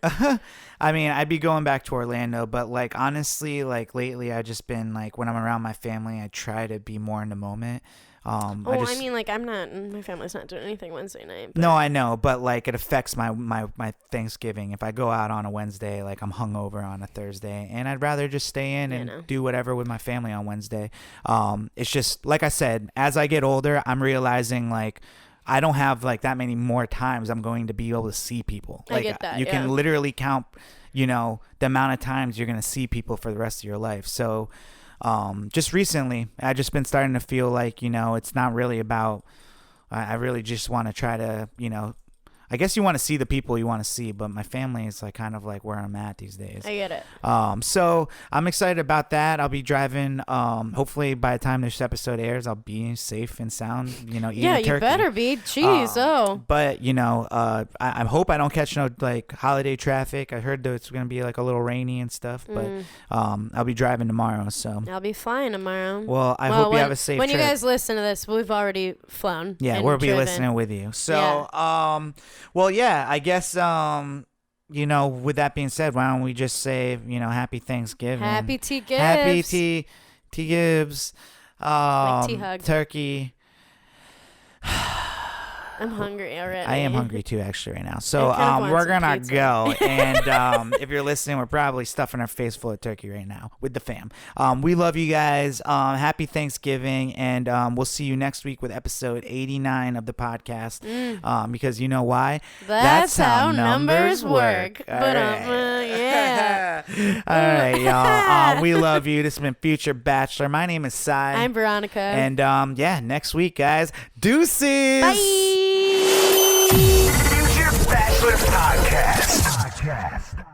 I mean, I'd be going back to Orlando, but like honestly, like lately I've just been like when I'm around my family, I try to be more in the moment. I mean, like my family's not doing anything Wednesday night. No, I know, but like it affects my Thanksgiving. If I go out on a Wednesday, like I'm hungover on a Thursday, and I'd rather just stay in and do whatever with my family on Wednesday. It's just like I said, as I get older, I'm realizing like I don't have like that many more times I'm going to be able to see people. Like, I get that. You can literally count, you know, the amount of times you're going to see people for the rest of your life. So. Just recently, I just been starting to feel like, you know, it's not really about, I really just want to try to, you know, I guess you want to see the people you want to see, but my family is like kind of like where I'm at these days. I get it. So I'm excited about that. I'll be driving. Hopefully by the time this episode airs, I'll be safe and sound. You know, eating a turkey. You better be. Jeez, But you know, I hope I don't catch no like holiday traffic. I heard that it's gonna be like a little rainy and stuff, but I'll be driving tomorrow, so I'll be flying tomorrow. Well, I hope you have a safe trip. When you guys listen to this, we've already flown. Yeah, we'll be listening with you. So, well, yeah, I guess, you know, with that being said, why don't we just say, you know, happy Thanksgiving. Happy T. Gibbs. Happy T. Gibbs. Like T-Hug. Turkey. I'm hungry already. I am hungry too, actually, right now. So we're gonna go, and if you're listening, we're probably stuffing our face full of turkey right now with the fam. We love you guys. Happy Thanksgiving, and we'll see you next week with episode 89 of the podcast. Because you know why? That's how numbers work. All right. Yeah. All right, y'all. We love you. This has been Future Bachelor. My name is Sai. I'm Veronica. And next week, guys. Deuces. Bye. Future Bachelor Podcast.